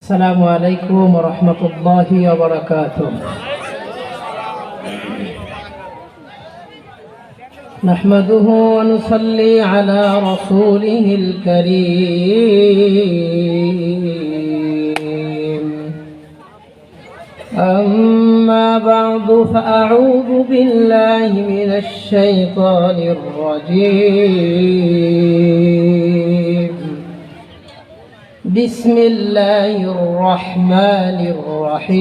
السلام عليكم ورحمة الله وبركاته. نحمده ونصلي على رسوله الكريم. أما بعد فأعوذ بالله من الشيطان الرجيم. بسم الله الرحمن الرحيم.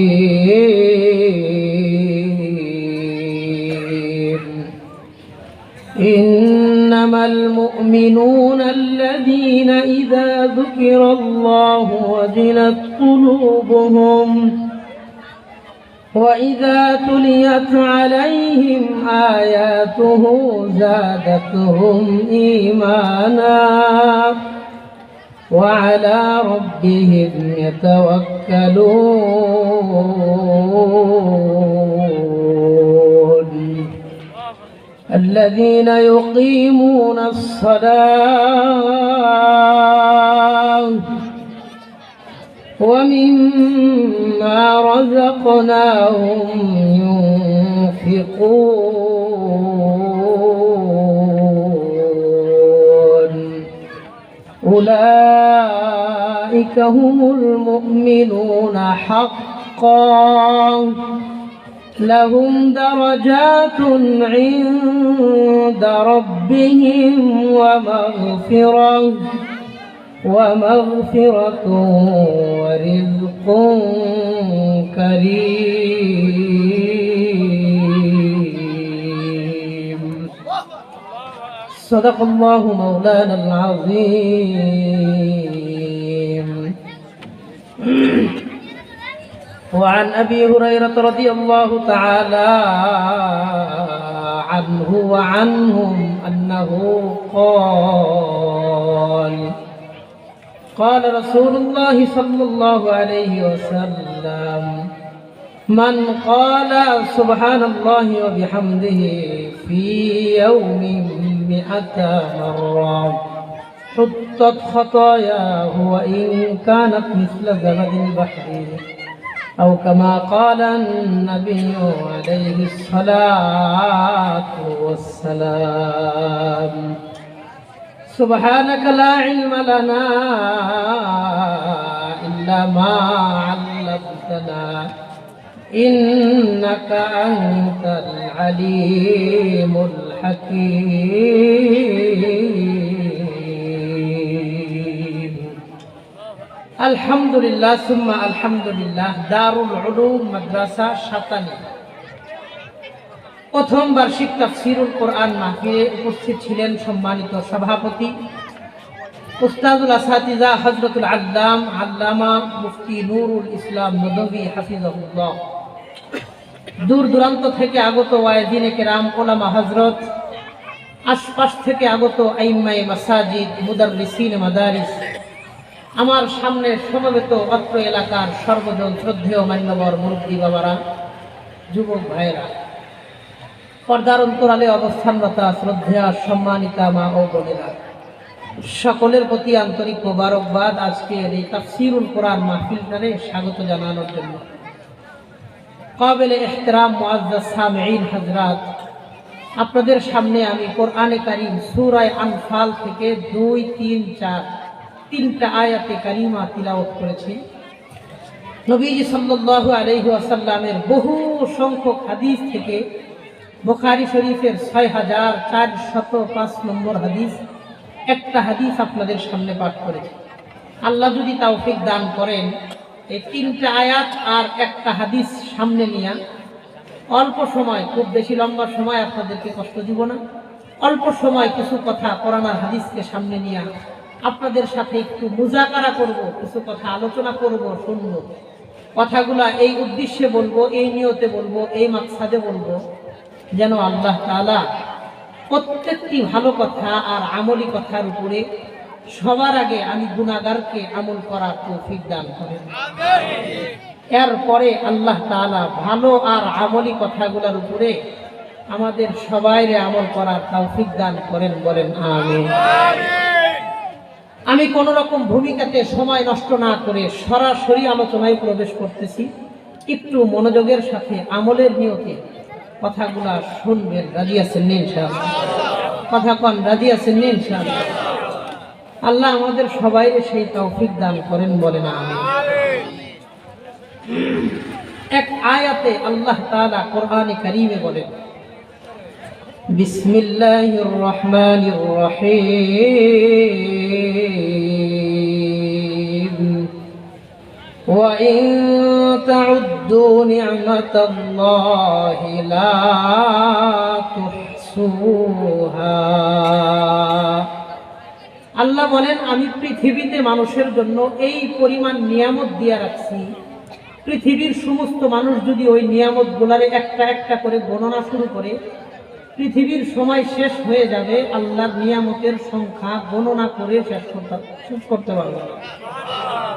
إنما المؤمنون الذين إذا ذكر الله وجلت قلوبهم وإذا تليت عليهم آياته زادتهم إيمانا وعلى ربهم يتوكلون. الذين يقيمون الصلاة ومما رزقناهم ينفقون أولئك هم المؤمنون حقا لهم درجات عند ربهم ومغفرة ورزق كريم. صدق الله مولانا العظيم. وعن أبي هريرة رضي الله تعالى عنه وعنهم أنه قال رسول الله صلى الله عليه وسلم: من قال سبحان الله وبحمده في يوم 100 مرة حطت خطاياه وإن كانت مثل زبد البحر أو كما قال النبي عليه الصلاة والسلام. سبحانك لا علم لنا إلا ما علمتنا إنك أنت العليم الحكيم. الحمد لله ثم الحمد لله। দারুল উলুম মাদ্রাসা সাতানি প্রথম বার্ষিক তাফসীরুল কোরআন মাহফিলে উপস্থিত ছিলেন সম্মানিত সভাপতি উস্তাদুল আসাতিজা হযরতুল আল্লামা মুফতি নুরুল ইসলাম নদভী হাফিজাহুল্লাহ, দূর দূরান্ত থেকে আগত ওয়াইজিনে কেরাম ওলামা হযরত, আশপাশ থেকে আগত আইম্মায়ে মাসাজিদ, মুদাররিসিন মাদারিস, আমার সামনে সমবেত অত্র এলাকার সর্বজন শ্রদ্ধেয় মান্যবর মুরব্বী বাবারা, যুবক ভাইরা, পর্দার অন্তরালে অবস্থানরতা শ্রদ্ধেয়া সম্মানিতা মা ও বোনেরা, সকলের প্রতি আন্তরিক মোবারকবাদ আজকের এই তাফসীরুল কোরআন মাহফিলটারে স্বাগত জানানোর জন্য। কাবিলে ইহতিরাম মুআজ্জাজ সামিঈন হযরত, আপনাদের সামনে আমি কোরআনে কারীম সূরা আনফাল থেকে 2, 3, 4 তিনটা আয়াতে কারিমা তিলাওয়াত করেছি। নবীজি সাল্লাল্লাহু আলাইহি ওয়াসাল্লামের বহু সংখ্যক হাদিস থেকে বুখারী শরীফের 6405 নম্বর হাদিস, একটা হাদিস আপনাদের সামনে পাঠ করেছি। আল্লাহ যদি তৌফিক দান করেন, এই তিনটা আয়াত আর একটা হাদিস সামনে নিয়ে অল্প সময়, খুব বেশি লম্বা সময় আপনাদেরকে কষ্ট দিব না, অল্প সময় কিছু কথা কোরআন আর হাদিসকে সামনে নিয়ে আপনাদের সাথে একটু মুজাকারা করব, কিছু কথা আলোচনা করব, শুনব। কথাগুলা এই উদ্দেশ্যে বলবো, এই নিয়তে বলবো, এই মাকসাদে বলবো যেন আল্লাহ তাআলা প্রত্যেকটি ভালো কথা আর আমলি কথার উপরে সবার আগে আমি গুনাহগারকে আমল করার তৌফিক দান করেন। এরপরে আল্লাহ তাআলা ভালো আর আমলি কথাগুলোর উপরে আমাদের সবাইরে আমল করার তৌফিক দান করেন, বলেন আমিন। আমি কোনো রকম ভূমিকাতে সময় নষ্ট না করে সরাসরি আলোচনায় প্রবেশ করতেছি। একটু মনোযোগের সাথে আমলের নিয়তে কথাগুলা শুনবেন। রাজি আছেন ইনশাআল্লাহ? কথা কন, রাজি আছেন ইনশাআল্লাহ? আল্লাহ আমাদের সবাই সেই তৌফিক দান করেন, বলেন আমিন। এক আয়াতে আল্লাহ তাআলা কোরআনে কারীমে বলেন, বিসমিল্লাহির রহমানির রহিম, ওয়া ইন তাউদ্দু নি'মাতাল্লাহি লা তুহসুহা। আল্লাহ বলেন, আমি পৃথিবীতে মানুষের জন্য এই পরিমাণ নিয়ামত দিয়ে রাখছি, পৃথিবীর সমস্ত মানুষ যদি ওই নিয়ামতগুলোর একটা একটা করে গণনা শুরু করে, পৃথিবীর সময় শেষ হয়ে যাবে। আল্লাহর নিয়ামতের সংখ্যা গণনা করে শেষ করতে পারবে না,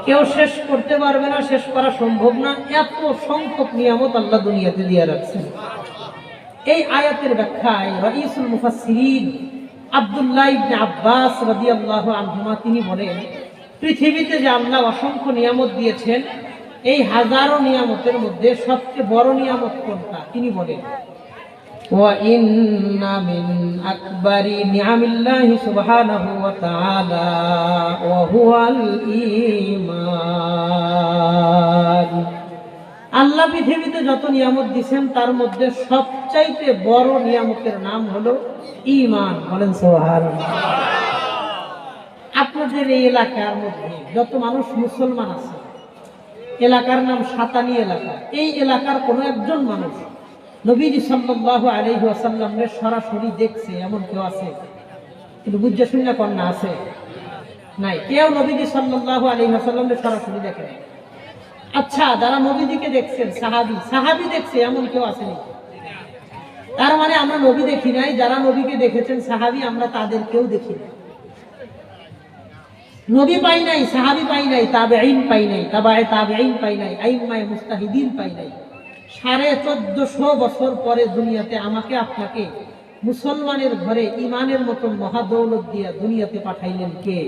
কেউ শেষ করতে পারবে না, শেষ করা সম্ভব না। এত সংখ্যক নিয়ামত আল্লাহ দুনিয়াতে দিয়ে রাখছেন। এই আয়াতের ব্যাখ্যায় রাইসুল মুফাসসিরিন আব্দুল্লাহ ইবনে আব্বাস রাদিয়াল্লাহু আনহুমা তিনি বলেন, পৃথিবীতে যে আল্লাহ অসংখ্য নিয়ামত দিয়েছেন, এই হাজারো নিয়ামতের মধ্যে সবচেয়ে বড় নিয়ামত কোনটা? তিনি বলেন, ওয়া ইন্না মিন আকবারি নিআমিল্লাহি সুবহানাহু ওয়া তাআলা ওয়া হুয়াল ঈমান। আল্লাহ পৃথিবীতে যত নিয়ামত দিয়েছেন তার মধ্যে সবচাইতে বড় নিয়ামতের নাম হলো ঈমান। বলেন সুবহানাল্লাহ। আপনাদের এই এলাকার মধ্যে যত মানুষ মুসলমান আছে, এলাকার নাম সাতানি এলাকা, এই এলাকার কোনো একজন মানুষ নবীজি সাল্লাল্লাহু আলাইহি ওয়াসাল্লামের সরাসরি দেখছে এমন কেউ আছে? কিন্তু বুঝে শুনে কন্যা আছে? নাই, কেউ নবীজি সাল্লাল্লাহু আলাইহি ওয়াসাল্লামের সরাসরি দেখে নাই। আচ্ছা, যারা নবীজিকে দেখছেন, সাহাবী দেখছে, এমন কেউ আসেনি? তার মানে আমরা নবী দেখি নাই, যারা নবীকে দেখেছেন সাহাবী, আমরা তাদেরকেও দেখি নাই। নবী পাই নাই, সাহাবী পাই নাই, তাবেঈন পাই নাই, তাবায়ে তাবেঈন পাই নাই, আইম্মায়ে মুজতাহিদিন পাই নাই। 1450 বছর পরে দুনিয়াতে আমাকে আপনাকে মুসলমানের ঘরে ইমানের মতো মহাদৌলত দিয়া দুনিয়াতে পাঠাইলেন কে?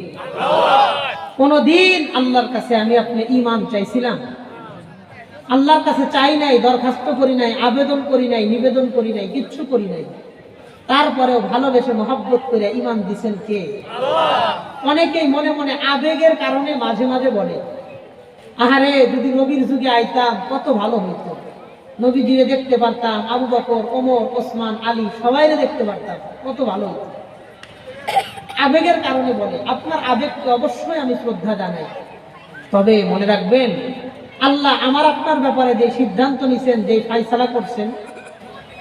কোনদিন আল্লাহর কাছে আমি আপনি ইমান চাইছিলাম? আল্লাহর কাছে চাই নাই, দরখাস্ত করি নাই, আবেদন করি নাই, নিবেদন করি নাই, কিচ্ছু করি নাই। তারপরেও ভালোবেসে মহব্বত করে ইমান দিছেন কে? অনেকেই মনে মনে আবেগের কারণে মাঝে মাঝে বলে, আহারে যদি নবীর যুগে আইতাম কত ভালো হইতো, নবীজিরে দেখতে পারতাম, আবু বকর, ওমর, ওসমান, আলী সবাইরে দেখতে পারতাম, কত ভালো হইতো। আবেগের কারণে বলে। আপনার আবেগকে অবশ্যই আমি শ্রদ্ধা জানাই, তবে মনে রাখবেন, আল্লাহ আমার আপনার ব্যাপারে যে সিদ্ধান্ত নিছেন, যে ফায়সালা করছেন,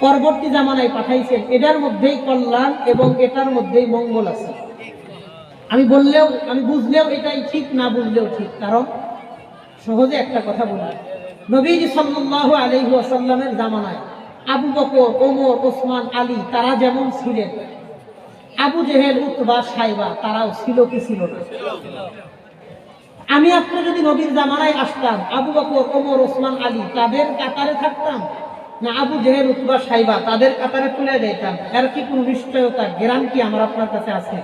পরবর্তী জামানায় পাঠাইছেন, এটার মধ্যেই কল্যাণ এবং এটার মধ্যেই মঙ্গল আছে। আমি বললেও, আমি বুঝলেও এটাই ঠিক, না বুঝলেও ঠিক। কারণ সহজে একটা কথা বলি, নবীজি সাল্লাল্লাহু আলাইহি ওয়াসাল্লামের জামানায় আবু বকর, ওমর, ওসমান, আলী তারা যেমন ছিলেন, আবু জেহেল, উতবা, সাইবা তারাও ছিল কি ছিল না? আমি আপনি যদি নবীর জামানায় আসতাম, আবু বকর, ওমর, ওসমান, আলী তাদের কাতারে থাকতাম, না আবু জেহেল, উতবা, সাইবা তাদের কাতারে চলে যেতাম? এর কি কোনো নিশ্চয়তা, গ্যারান্টি আমার আপনার কাছে আছে?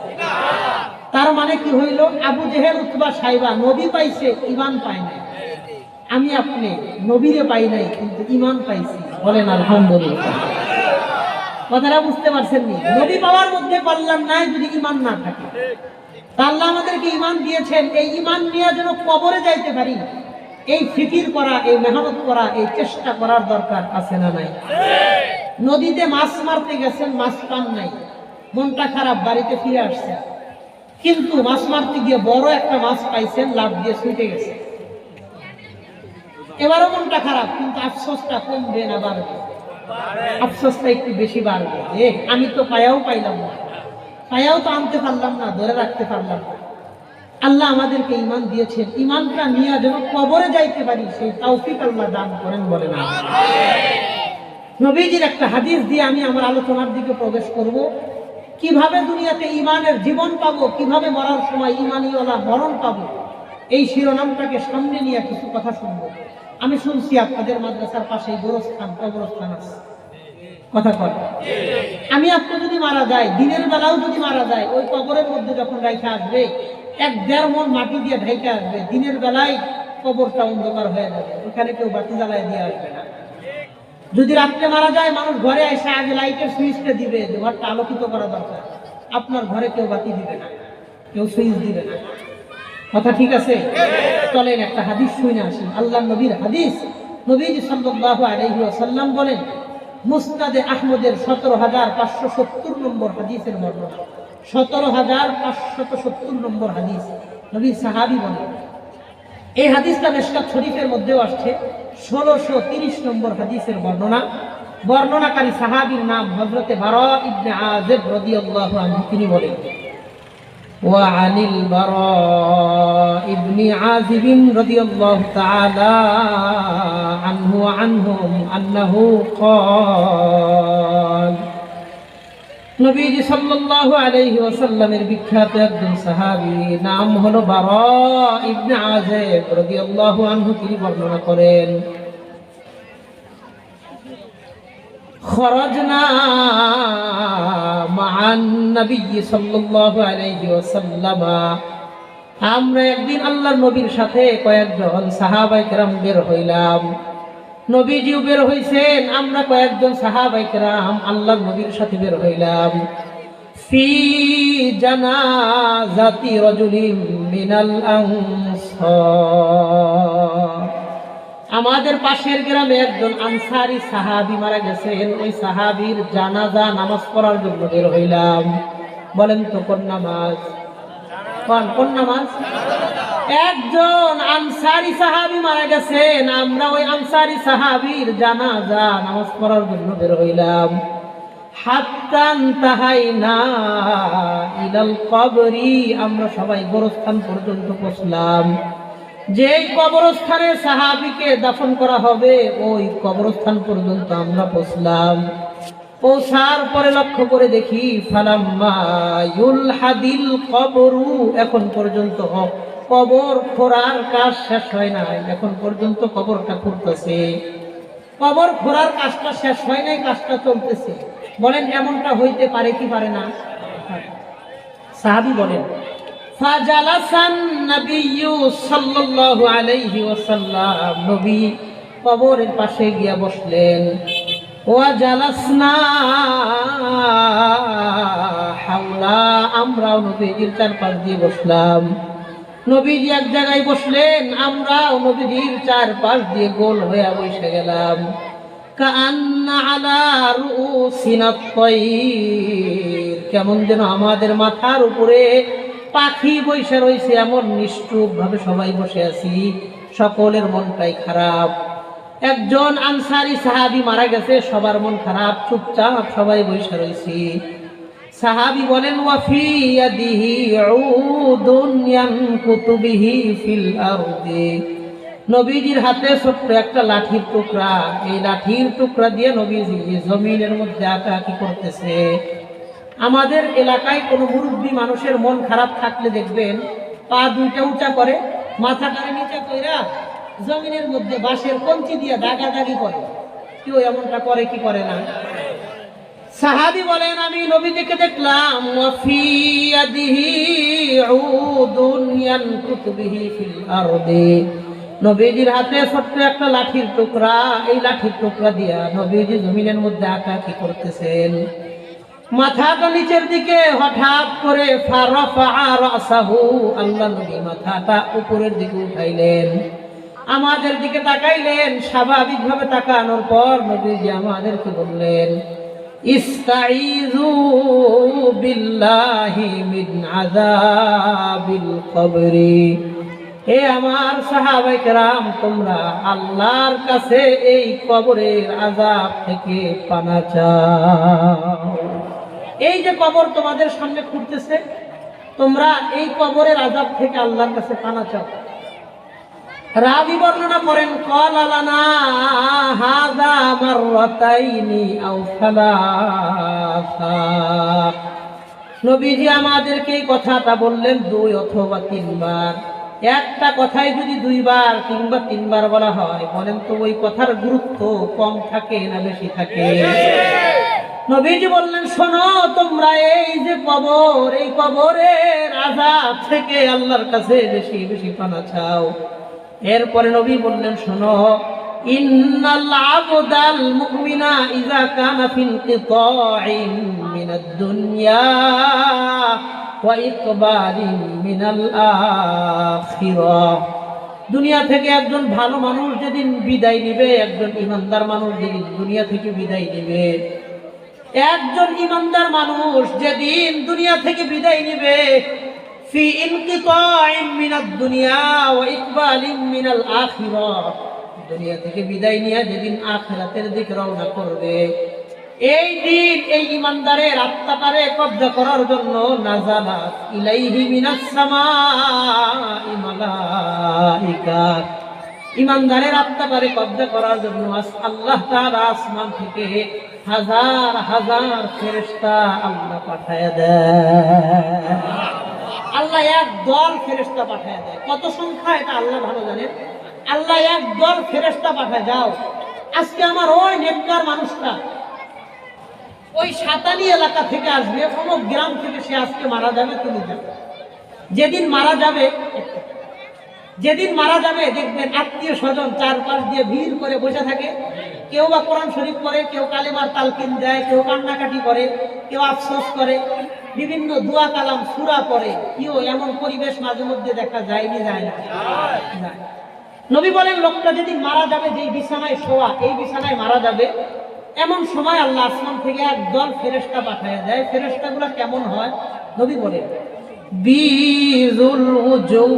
তার মানে কি হইল, আবু জেহেল, উতবা, সাইবা নবী পাইছে, ঈমান পায় নাই। আমি আপনি নবীরে পাই নাই, কিন্তু ঈমান পাইছি। বলেন আলহামদুলিল্লাহ। কথাটা বুঝতে পারছেন নি? নবী পাওয়ার মধ্যে কল্যাণ নাই যদি ঈমান না থাকে। আল্লাহ আমাদেরকে ঈমান দিয়েছেন, এই ঈমান নিয়ে যেন কবরে যাইতে পারি, এই ফিকির করা, এই মেহনত করা, এই চেষ্টা করার দরকার আছে না নাই? নদীতে মাছ মারতে গেছেন, মাছ পান নাই, মনটা খারাপ, বাড়িতে ফিরে আসছেন, কিন্তু মাছ মারতে গিয়ে বড় একটা মাছ পাইছেন, লাভ দিয়ে ছুটে গেছে। এবারও মনটা খারাপ, কিন্তু আফসোসটা কমবে না বাড়বে? আফসোসটা একটু বেশি বাড়বে, যে আমি তো পায়াও পাইলাম না, পায়াও তো আনতে পারলাম না, ধরে রাখতে পারলাম না। আল্লাহ আমাদেরকে ঈমান দিয়েছেন, ঈমানটা নিয়ে যেন কবরে যাইতে পারি, সেই তৌফিক আল্লাহ দান করেন। বলেন নবীজির একটা হাদিস দিয়ে আমি আমার আলোচনার দিকে প্রবেশ করব। কিভাবে দুনিয়াতে ঈমানের জীবন পাবো, কিভাবে মরার সময় ঈমানীওয়ালা মরণ পাবো, এই শিরোনামটাকে সামনে নিয়ে কিছু কথা শুনবো। আমি শুনছি আপনাদের মাদ্রাসার পাশে গোরস্থান, কবরস্থান আছে, কথা কয়। আমি আপনি যদি মারা যায়, দিনের বেলাও যদি মারা যায়, ওই কবরের মধ্যে যখন রাইখা আসবে, 1-1.5 মণ মাটি দিয়ে ঢেকে আসবে, দিনের বেলায় কবরটা অন্ধকার হয়ে যাবে, ওখানে কেউ বাতি জ্বালায় দিয়ে আসবে না। যদি রাত্রে মারা যায়, মানুষ ঘরে এসে আগে লাইটের সুইচটা দিবে, যে ঘরটা আলোকিত করা দরকার। আপনার ঘরে কেউ বাতি দিবে না, কেউ সুইচ দিবে না। কথা ঠিক আছে? চলেন একটা হাদিস শুনে আসি, আল্লাহ নবীর হাদিস। নবীজি সাল্লাল্লাহু আলাইহি ওয়াসাল্লাম বলেন, মুসনাদে আহমদের 17,570 নম্বর হাদিসের বর্ণনা। 17,570 নম্বর হাদিস, নবী সাহাবী বলেন। এই হাদিসটা মিশকাত শরীফের মধ্যেও আসছে। 1630 নম্বর হাদিসের বর্ণনা। বর্ণনাকারী সাহাবীর নাম হযরতে বারা ইবনে আযিব রাদিয়াল্লাহু আনহু। তিনি বলেন, وعن البراء بن عازب رضي الله تعالى عنه وعنهم أنه قال নবীজি সাল্লাল্লাহু আলাইহি ওয়াসাল্লামের বিখ্যাত একজন সাহাবী, নাম হলো বারা ইবনে আযিব রাদিয়াল্লাহু আনহু। তিনি বর্ণনা করেন, খরাজনা মা'আন নবী সাল্লাল্লাহু আলাইহি ওয়াসাল্লাম, আমরা একদিন আল্লাহর নবীর সাথে কয়েকজন সাহাবায়ে কেরাম বের হইলাম। নবীজিও বের হইছেন, আমরা কয়েকজন সাহাবায়ে কেরাম আল্লাহর নবীর সাথে বের হইলাম। ফি জানাজাতি রাজুলিন মিনাল আনসার, আমাদের পাশের গ্রামে একজন আনসারী সাহাবী মারা গেছেন। ওই সাহাবীর জানাজা নামাজ পড়ার জন্য বের হইলাম। বলেন তো কোন নামাজ? কোন নামাজ? একজন আনসারী সাহাবী মারা গেছেন, আমরা ওই আনসারী সাহাবীর জানাজা নামাজ পড়ার জন্য বের হইলাম। হাত্তা ইনতাহাইনা ইলাল কবরি, আমরা সবাই গোরস্থান পর্যন্ত পৌঁছলাম। যেই কবরস্থানে সাহাবীকে দাফন করা হবে, ওই কবরস্থান পর্যন্ত আমরা পৌঁছলাম। পৌঁছার পরে লক্ষ্য করে দেখি, ফালাম্মা ইউলহাদিল কবরু, এখন পর্যন্ত কবর খোঁড়ার কাজ শেষ হয় নাই, এখন পর্যন্ত কবরটা খুঁড়তেছে। কবর খোঁড়ার কাজটা শেষ হয় নাই, কাজটা চলতেছে। বলেন এমনটা হইতে পারে কি পারে না? সাহাবী বলেন, ফাজালাসান নবিয়্যু সাল্লাল্লাহু আলাইহি ওয়াসাল্লাম, নবী কবরের পাশে গিয়া বসলেন। ওয়া জালাসনা হাওলা, আমরাও নবীজির চারপাশ দিয়ে বসলাম। নবীজি এক জায়গায় বসলেন, আমরাও নবীজির চারপাশ দিয়ে গোল হয়ে বসে গেলাম। কাআন্না আলা রুউসিনা আত-তায়র, কেমন যেন আমাদের মাথার উপরে পাখি বসে রয়েছে, এমন নিষ্ঠুপ ভাবে সবাই বসে আছি। সকলের মনটাই খারাপ। একজন আনসারী সাহাবী মারা গেছে, সবার মন খারাপ, চুপচাপ সবাই বসে রয়েছি। সাহাবী বলেন, ওয়া ফি ইয়াদিহি উদুন ইয়ানকুতু বিহি ফিল আরদি, নবীজির হাতে ছোট্ট একটা লাঠির টুকরা। এই লাঠির টুকরা দিয়ে নবীজি জমিনের মধ্যে আঁকাআঁকি করতেছে। আমাদের এলাকায় কোনো মুরব্বী মানুষের মন খারাপ থাকলে দেখবেন পা দুইটা উঁচা করে, মাথাটারে নিচে কইরা জমিনের মধ্যে বাঁশের কঞ্চি দিয়ে দাগাদাগি করে। কেউ এমনটা করে কি করে না? সাহাবী বলেন, আমি নবীজিকে দেখলাম, ওয়া ফি ইয়াদিহি উদুন ইয়ানকুতু বিহি ফিল আরদি, নবীজির হাতে ছোট্ট একটা লাঠির টুকরা। এই লাঠির টুকরা দিয়া নবীজি জমিনের মধ্যে আঁকাআঁকি করতেছেন। মাথাটা নিচের দিকে, হঠাৎ করে ফারাফা রাসাহু, আল্লাহ নবী মাথাটা উপরের দিকে উঠাইলেন, আমাদের দিকে তাকাইলেন। স্বাভাবিকভাবে তাকানোর পর নবীজি আমাদেরকে বললেন, ইস্তাইযু বিল্লাহি মিন আযাবিল কবরি, হে আমার সাহাবায়ে কেরাম, তোমরা আল্লাহর কাছে এই কবরের আযাব থেকে পানা চাও। এই যে কবর তোমাদের সামনে খুঁড়তেছে, তোমরা এই কবরের আযাব থেকে আল্লাহর কাছে পানা চাও। রাবী বর্ণনা করেন, ক্বালা লানা হাযা মাররাতাইনি আও সালাসা, নবীজি আমাদেরকে এই কথাটা বললেন 2 অথবা 3 বার। একটা কথাই যদি 2 বার কিংবা 3 বার বলা হয়, বলেন তো ওই কথার গুরুত্ব কম থাকে না বেশি থাকে? নবীজি বললেন, শোনো তোমরা এই যে কবর, এই কবরের আযাব থেকে আল্লাহর কাছে বেশি বেশি পানা চাও। এরপরে নবী বললেন, শোনো, ইন্নাল আবদাল মুমিনা ইযা কানা ফিল কিতাইন মিনাদ দুনিয়া ওয়া ইকবালিন মিনাল আখিরাহ। দুনিয়া থেকে একজন ভালো মানুষ যেদিন বিদায় নিবে, একজন ইমানদার মানুষ যেদিন দুনিয়া থেকে বিদায় নিবে, একজন ইমানদার মানুষ যেদিন দুনিয়া থেকে বিদায় নিবে, ফি ইনকিতাইন মিনাদ দুনিয়া ওয়া ইকবালিন মিনাল আখিরাহ, দুনিয়া থেকে বিদায় নিয়ে যেদিন আখিরাতের দিকে রওনা করবে, এই দিন এই ইমানদারের আত্মাটারে কবজা করার জন্য নাযালাত ইলাইহি মিনাস সামাই মালাইকা, ইমানদারের আত্মাটারে কবজা করার জন্য আল্লাহ তাআলা আসমান থেকে হাজার হাজার ফেরেশতা আল্লাহ পাঠায় দেয়। আল্লাহ এক দল ফেরেশতা পাঠায় দেয়। কত সংখ্যা এটা আল্লাহ ভালো জানেন। আল্লাহ এক দল ফেরেশতা পাঠায়, যাও আজকে আমার ওই নেককার মানুষটা ওই সাতালি এলাকা থেকে আসবে, অমুক গ্রাম থেকে সে আজকে মারা যাবে, তুমি যাবে। যেদিন মারা যাবে দেখবেন আত্মীয় স্বজন চারপাশ দিয়ে ভিড় করে বসে থাকে। কেউ বা কোরআন শরীফ পড়ে, কেউ কালেমার তালকিন দেয়, কেউ কান্নাকাটি করে, কেউ আফসোস করে, বিভিন্ন দোয়া কালাম সূরা পড়ে। কেউ এমন পরিবেশ মাঝে মধ্যে দেখা যায়নি, যায় না? নবী বলেন, লোকটা যেদিন মারা যাবে, যেই বিছানায় শোয়া, এই বিছানায় মারা যাবে, এমন সময় আল্লাহ আসমান থেকে একদল ফেরেশতা পাঠায় দেয়। ফেরেশতাগুলো কেমন হয়? নবী বলেন, বিজুল উজুহ,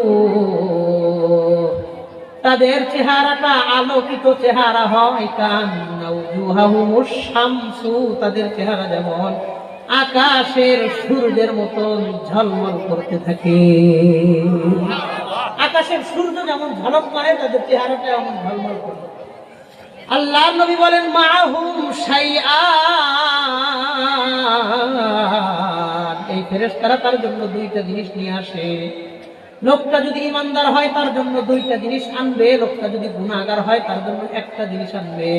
তাদের চেহারাটা আলোকিত চেহারা হয়। কান্না উজুহাহুমুশ শামসু, তাদের চেহারা যেমন আকাশের সূর্যের মতন ঝলমল করতে থাকে। আকাশের সূর্য যেমন ঝলক মারে, তাদের চেহারাটা এমন ঝলমল করে। আল্লাহ নবী বলেন, মাহুম শাইআন, এই ফেরেশতারা তার জন্য দুইটা জিনিস নিয়ে আসে। লোকটা যদি ইমানদার হয় তার জন্য দুইটা জিনিস আনবে, লোকটা যদি গুনাহগার হয় তার জন্য একটা জিনিস আনবে।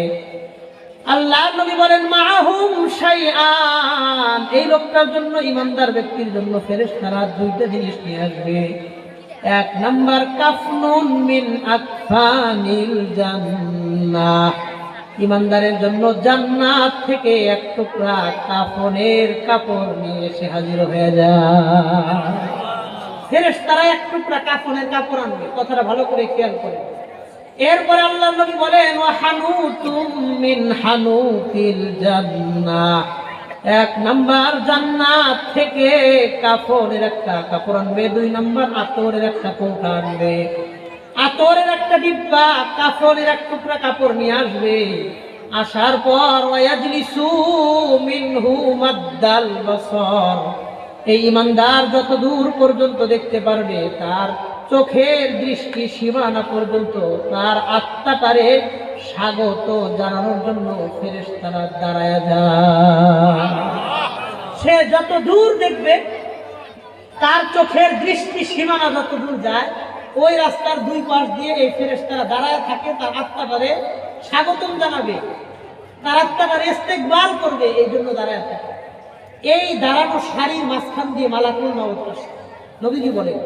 আল্লাহ নবী বলেন, মাহুম শাইআন, এই লোকটার জন্য, ইমানদার ব্যক্তির জন্য ফেরেশতারা দুইটা জিনিস নিয়ে আসবে। এক নাম্বার, কাফনুন মিন আকফানিল জান্নাহ, ইমানদারের জন্য জান্নাত থেকে এক টুকরা কাফনের কাপড় নিয়ে এসে হাজির হয়ে যায়। ফেরেশতারা এক টুকরা কাফনের কাপড় আনবে, কথাটা ভালো করে খেয়াল করে। এরপরে আল্লাহ নবী বলেন, ওয়া হানুতুম মিন হানুতিল জান্নাহ, এক নাম্বার জান্নাত থেকে কাফনের একটা কাপড় আনবে। দুই নাম্বার, আতরের একটা কৌটা আনবে। আতরের একটা ডিব্বা, কাফনের এক টুকরা কাপড় নিয়ে আসবে। আসার পর ওয়াজলিসু মিনহু মাদ্দাল বাসর, এই ইমানদার যত দূর পর্যন্ত দেখতে পারবে, তার চোখের দৃষ্টি সীমানা পর্যন্ত তার আত্মাটারে স্বাগত জানানোর জন্য ফেরেশতারা দাঁড়ায় যায়। সে যত দূর দেখবে, তার চোখের দৃষ্টি সীমানা যত দূর যায়, ওই রাস্তার দুই পাশ দিয়ে এই ফেরেশতারা দাঁড়ায় থাকে, তার আত্মাটারে স্বাগতম জানাবে, তার আত্মাটারে ইস্তেকবাল করবে, এই জন্য দাঁড়ায় থাকে। এই দাঁড়ানো সারির মাঝখান দিয়ে মালাকুল মউত আসে। নবীজি বলেন,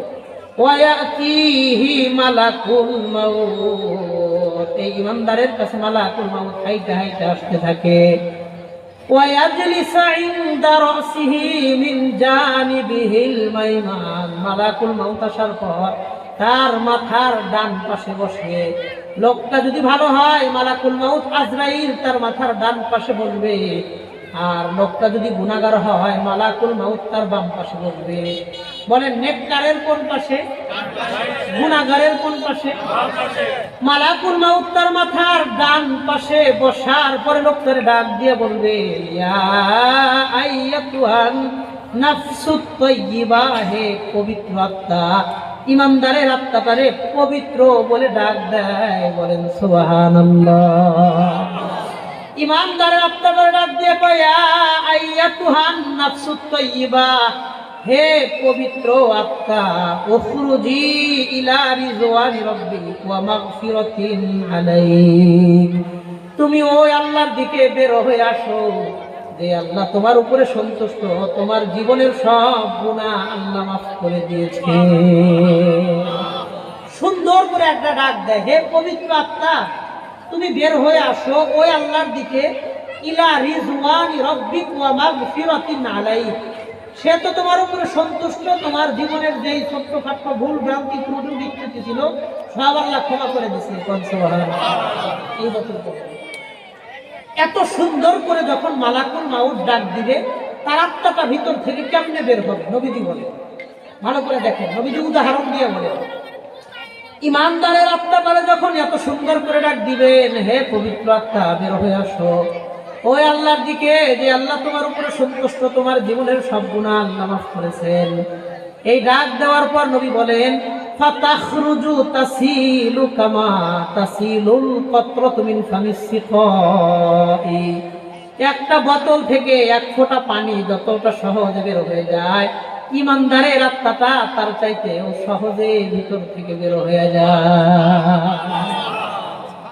ওয়ায়াতিহি মালাকুল মউত, এই ইমানদারের কাছে মালাকুল মউত হাইটা হাইটা আসতে থাকে। ওয়ায়াজলিসু ইনদা রাসিহি মিন জানিবিহিল মাইমান, মালাকুল মউত আসার পর তার মাথার ডান পাশে বসে। লোকটা যদি ভালো হয়, মালাকুল মউত আজরাইল তার মাথার ডান পাশে বসবে। আর লোকটা যদি গুনাহগার হয়, মালাকুল মউত তার বাম পাশে বসবে। বলেন, নেককারের কোন পাশে? গুনাহগারের কোন পাশে? মালাকুল মউত তার মাথার ডান পাশে বসার পরে লোকটারে ডাক দিয়ে বলবে, ইয়া আইয়াতুহান নাফসুত তাইয়্যিবা, হে পবিত্র আত্মা, ইমানদারের আত্মাটারে পবিত্র বলে ডাক দেয়। বলেন সুবহানাল্লাহ। ইমানদারের আত্মাটারে ডাক দিয়ে কয়, ইয়া আইয়াতুহান নাফসুত তাইয়্যিবা, হে পবিত্র আত্মা, উখরুজি ইলা রিজওয়ানি রাব্বিক ওয়া মাগফিরাতিন আলাইক, তুমি ওই আল্লাহর দিকে বের হয়ে আসো যে আল্লাহ তোমার উপরে সন্তুষ্ট, তোমার জীবনের সব গুনাহ আল্লাহ মাফ করে দিয়েছে। সুন্দর করে একটা ডাক দেয়, হে পবিত্র আত্মা, তুমি বের হয়ে আসো ওই আল্লাহর দিকে, ইলা রিজওয়ানি রাব্বিক ওয়া মাগফিরাতিন আলাইহি। সে তো তোমার উপরে সন্তুষ্ট, তোমার জীবনের যেই ছোট্টখাট্ট ভুল ভ্রান্তি ত্রুটি বিচ্যুতি ছিল সব আল্লাহ ক্ষমা করে দিয়েছে। এই বছর এত সুন্দর করে যখন মালাকুল মাউত ডাক দিবে, তার আত্মাটা ভিতর থেকে কেমনে বের হবে নবীজি বলে, ভালো করে দেখেন, নবীজি উদাহরণ দিয়ে বলে। ইমানদারের আত্মাটারে যখন এত সুন্দর করে ডাক দিবেন, হে পবিত্র আত্মা বের হয়ে আসো ওই আল্লাহর দিকে, যে আল্লাহ তোমার উপরে সন্তুষ্ট, তোমার জীবনের সব গুনাহ আল্লাহ মাফ করেছেন। এই ডাক দেওয়ার পর নবী বলেন, ফাতাখরুজু তাসিলু কামা তাসিলুল কতরাতু মিন ফামিস সিকাই। একটা বোতল থেকে এক ফোঁটা পানি যতটা সহজে বের হয়ে যায়, ইমানদারের আত্মাটা তার চাইতে ও সহজে ভিতর থেকে বের হয়ে যায়।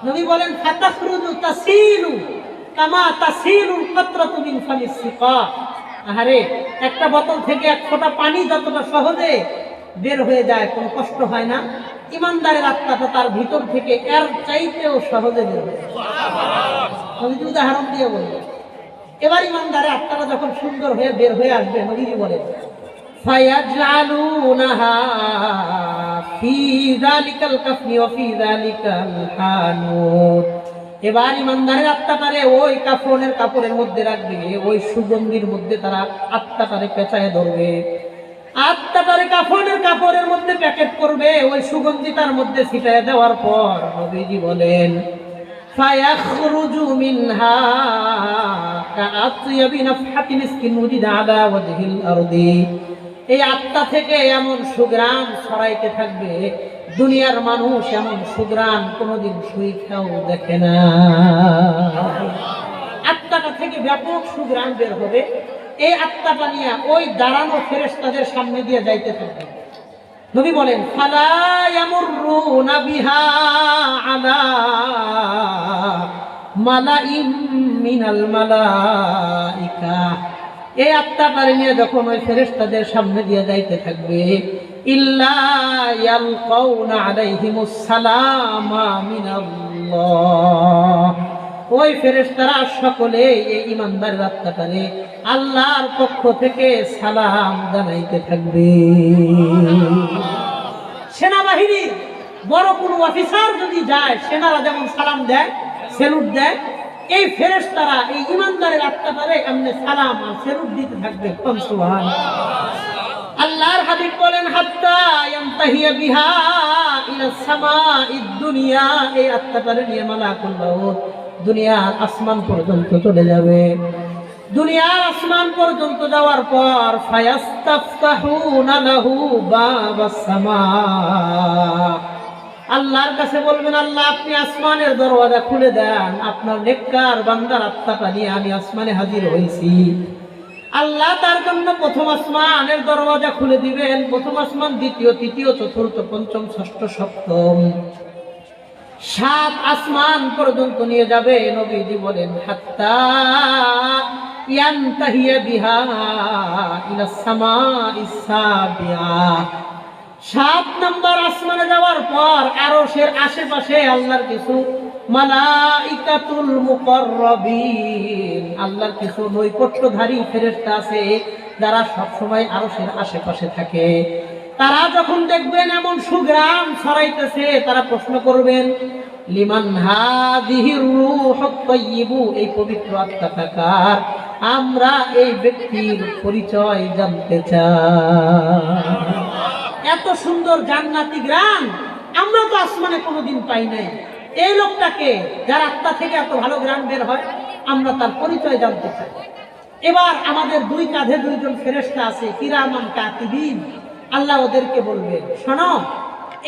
নবী বলেন, ফাতাখরুজু তাসিলু কামা তাসিলুল কতরাতু মিন ফামিস সিকা। আরে একটা বোতল থেকে এক ফোঁটা পানি যতটা সহজে বের হয়ে যায়, কোনো কষ্ট হয় না, ইমানদারের আত্মাটা তার ভিতর থেকে এর চাইতেও সহজে বের হয়ে যায়। নবীজি উদাহরণ দিয়ে বললেন। এবার ইমানদারের আত্মাটা যখন সুন্দর হয়ে বের হয়ে আসবে, নবীজি বলেন, ফায়াজআলুনাহা ফি যালিকাল কাফনি ওয়া ফি যালিকাল হানুত। এবার ইমানদারের আত্মাটারে ওই কাফনের কাপড়ের মধ্যে রাখবে, ওই সুগন্ধির মধ্যে তারা আত্মাটারে পেঁচায় ধরবে, আত্মাটারে কাফনের কাপড়ের মধ্যে প্যাকেট করবে, ওই সুগন্ধি তার মধ্যে ছিটায় দেওয়ার পর নবীজি বলেন, ফায়াখরুজু মিনহা কাআতয়াবি নাফহাতিন মিসকিন উজিদা আলা ওয়াজহিল আরদি। এই আত্মা থেকে এমন সুগ্রাণ ছড়াইতে থাকবে, দুনিয়ার মানুষ এমন সুগ্রাণ কোনোদিন শুই খাও দেখে না। আত্মাটা থেকে ব্যাপক সুগ্রাণ বের হবে। এই আত্মাটা নিয়ে ওই দাঁড়ানো ফেরেশতাদের সামনে দিয়ে যাইতে থাকবে। নবী বলেন, ফালা ইয়ামুরুনা বিহা আলা মালাইম মিনাল মালাইকা। এই আত্মাটারে নিয়ে যখন ওই ফেরেশতাদের সামনে দিয়ে যাইতে থাকবে, ইল্লা ইয়ালকাউনা আলাইহিমুস সালামা মিনাল্লাহ। ওই ফেরেশতারা সকলে এই ইমানদারের আত্মাটারে আল্লাহর পক্ষ থেকে সালাম জানাইতে থাকবে। সেনাবাহিনীর বড় কোনো অফিসার যদি যায়, সেনারা যেমন সালাম দেয়, স্যালুট দেয়, এই ফেরেশতারা এই ইমানদারের আত্মাটারে এমনি সালাম আর স্যালুট দিতে থাকবে। সুবহানাল্লাহ। আল্লাহর হাবিব বলেন, হাত্তা ইয়ানতাহিয়া বিহা ইলা সামাঈদ দুনিয়া। এই আত্মাটারে নিয়ে মালাকুল মাউত দুনিয়ার আসমান পর্যন্ত চলে যাবে। দুনিয়ার আসমান পর্যন্ত যাওয়ার পর ফায়াস্তাফতাহুনা লাহু বাবাস সামা। আল্লাহর কাছে বলবেন, আল্লাহ আপনি আসমানের দরওয়াজা খুলে দেন, আপনার নেককার বান্দার আত্মাটা নিয়ে আমি আসমানে হাজির হয়েছি। আল্লাহ তার জন্য প্রথম আসমানের দরওয়াজা খুলে দিবেন। প্রথম আসমান, দ্বিতীয়, তৃতীয়, চতুর্থ, পঞ্চম, ষষ্ঠ, সপ্তম, 7 আসমান পর্যন্ত নিয়ে যাবে। নবীজি বলেন, হাত্তা ইয়ানতাহিয়া বিহা ইলা সামাইস সাবিয়া। 7 নম্বর আসমানে যাওয়ার পর আরশের আশেপাশে আল্লাহর কিছু মালাইকাতুল মুকাররাবিন, আল্লাহর কিছু নৈকট্যধারী ফেরেশতা আছে যারা সব সময় আরশের আশেপাশে থাকে। তারা যখন দেখবেন এমন সুগ্রাণ ছড়াইতেছে, তারা প্রশ্ন করবেন, লিমান হাযিহির রূহুত তাইয়্যিবু। এই পবিত্র আত্মাটা কার? আমরা এই ব্যক্তির পরিচয় জানতে চাই। এত সুন্দর জান্নাতি গ্রাম আমরা তো আসমানে কোনোদিন পাই নাই। এই লোকটাকে, যার আত্মা থেকে এত ভালো গ্রাম বের হয়, আমরা তার পরিচয় জানতে চাই। এবার আমাদের 2 কাঁধে 2 জন ফেরেশতা আছে, কিরামান কাতিবিন। আল্লাহ ওদেরকে বলবেন, শোনো,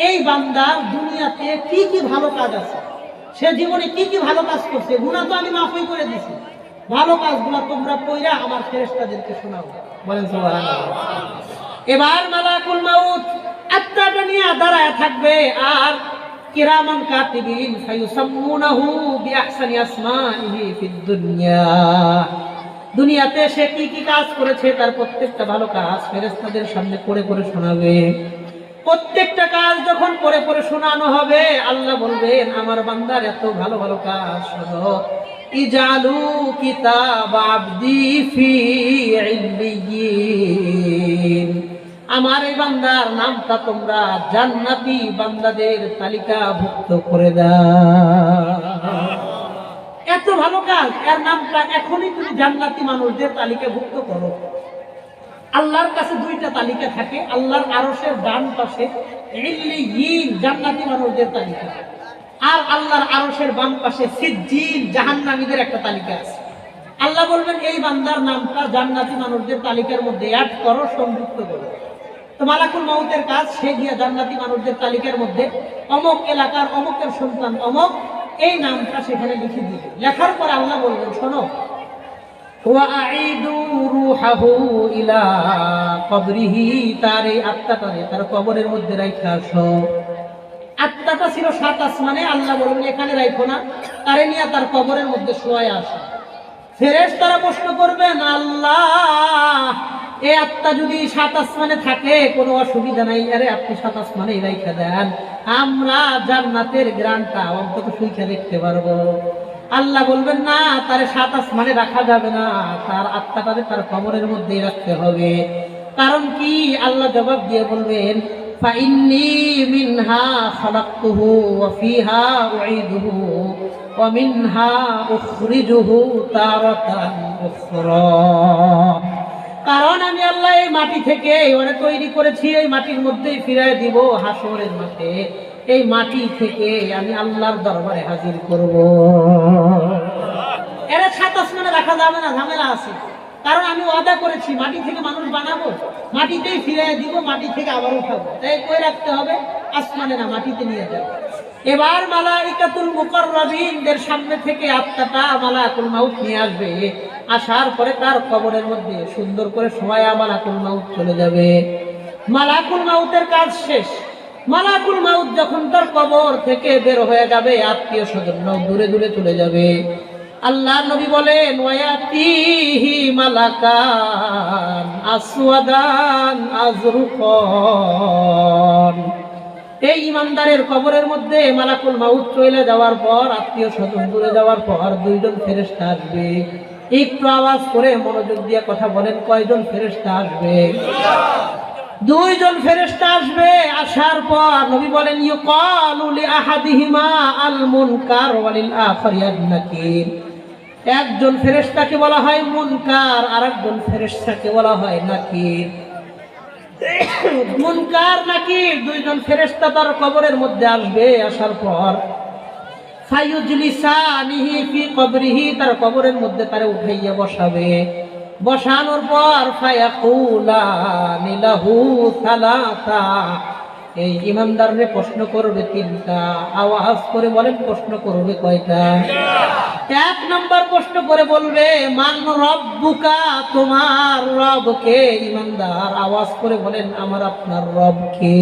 এই বান্দার দুনিয়াতে কি কি ভালো কাজ আছে, সে জীবনে কি কি ভালো কাজ করছে, গুনাহ তো আমি মাফই করে দিছি, ভালো কাজগুলো তোমরা কইরা আমার ফেরেশতাদেরকে শোনাও। বলেন সুবহানাল্লাহ। এবার মালাকুল মাউত আত্মাটা নিয়ে দাঁড়ায় থাকবে, আর কিরামান কাতিবিন ফায়ুসাম্মুনাহু বিআহসানি আসমাইহি ফিদ দুনিয়া। দুনিয়াতে সে কি কি কাজ করেছে তার প্রত্যেকটা ভালো কাজ ফেরেশতাদের সামনে করে করে শোনাবে। প্রত্যেকটা কাজ যখন করে করে শোনানো হবে, আল্লাহ বলবেন আমার বান্দার এত ভালো ভালো কাজ শোনো, ইজালু কিতাব আবদি ফি ইল্লিয়িন, আমার এই বান্দার নামটা তোমরা জান্নাতি বান্দাদের তালিকাভুক্ত করে দাও। এত ভালো কাজ, এর নামটা এখনই তুমি জান্নাতি মানুষদের তালিকাভুক্ত করো। আল্লাহর কাছে দুইটা তালিকা থাকে, আল্লাহর আরশের ডান পাশে ইল্লিয়িন জান্নাতি মানুষদের তালিকা, আর আল্লাহর আরশের বাম পাশে সিজ্জিন জাহান্নামীদের একটা তালিকা আছে। আল্লাহ বলবেন এই বান্দার নামটা জান্নাতি মানুষদের তালিকার মধ্যে অ্যাড করো, সংযুক্ত করো। তো মালাকুল মউতের কাজ, সে গিয়া জান্নাতি মানুষদের তালিকার মধ্যে অমুক এলাকার অমুকের সন্তান অমুক, এই নামটা সেখানে লিখে দিবে। লেখার পর আল্লাহ বলবেন শোনো, ওয়াঈদু রূহাহু ইলা কবরিহি, তার এই আত্মাটারে তার কবরের মধ্যে রাইখা আসো। আত্মাটা ছিল 7 আসমানে, আল্লাহ বলবেন এখানে রাখো না, তারে নিয়ে তার কবরের মধ্যে শোয়ায় আসো। ফেরেশতারা প্রশ্ন করবেন আল্লাহ এই আত্মা যদি 7 আসমানে থাকে কোনো অসুবিধা নাই, আরে আপনি 7 আসমানে রাইখা দেন, আমরা জান্নাতের গ্রানটা অন্তত সুইখা দেখতে পারবো। আল্লাহ বলবেন না, তারে 7 আসমানে রাখা যাবে না, তার আত্মাটারে তার কবরের মধ্যেই রাখতে হবে। কারণ কি? আল্লাহ জবাব দিয়ে বলবেন ফাইন্নী মিনহা খালাকতুহু ওয়া ফিহা উঈদুহু ওয়া মিনহা উখরিজুহু তারাতান উখরা, কারণ আমি আল্লাহ এই মাটি থেকে ওরে তৈরি করেছি, এই মাটির মধ্যেই ফিরায় দিব হাসরের মাঠে, এই মাটি থেকে আমি আল্লাহর দরবারে হাজির করব। এরা 7 আসমানে রাখা যাবে না, ঝামেলা আছে। কারণ আমি ওয়াদা করেছি মাটি থেকে মানুষ বানাবো, মাটিতেই ফিরিয়ে দিব, মাটি থেকে আবার উঠাবো, তাই কই রাখতে হবে? আসমানে না, মাটিতে নিয়ে যাবে। এবার মালাইকাতুল মুকাররাবিনদের সামনে থেকে আত্মাটা মালাকুল মাউত নিয়ে আসবে। আসার পরে তার কবরের মধ্যে সুন্দর করে শোয়ায়া মালাকুল মাউত চলে যাবে। মালাকুল মাউতের কাজ শেষ। মালাকুল মাউত যখন তার কবর থেকে বের হয়ে যাবে, আত্মীয় স্বজনরাও দূরে দূরে চলে যাবে। আল্লাহ নবী বলেন ওয়ায়াতিহি মালাকান আসওয়াদান আজরুকান, এই ইমানদারের কবরের মধ্যে মালাকুল মাউত চলে যাওয়ার পর, আত্মীয় স্বজন দূরে যাওয়ার পর, 2 জন ফেরেশতা আসবে। একটু আওয়াজ করে মনোযোগ দিয়ে কথা বলেন, কয়জন ফেরেশতা আসবে? 2 জন ফেরেশতা আসবে। আসার পর নবী বলেন ইউকালু লিআহাদিহিমা আল মুনকার ওয়া লিল আখারি আন নাকির, একজন ফেরেশতাকে বলা হয় মুনকার, আরেকজন ফেরেশতাকে বলা হয় নাকির। মুনকার নাকির 2 জন ফেরেশতা তার কবরের মধ্যে আসবে। আসার পর ফায়ুজলিসানিহি ফি কবরিহি, তার কবরের মধ্যে তারে উঠাইয়া বসাবে। বসানোর পর ফায়াকুলানি লাহু সালাসা, এই ইমানদাররে প্রশ্ন করবে 3টা। আওয়াজ করে বলেন প্রশ্ন করবে কয়টা? 1 নম্বর প্রশ্ন করে বলবে মান রব্বুকা, তোমার রব কে? ইমানদার আওয়াজ করে বলেন আমার আপনার রব কে?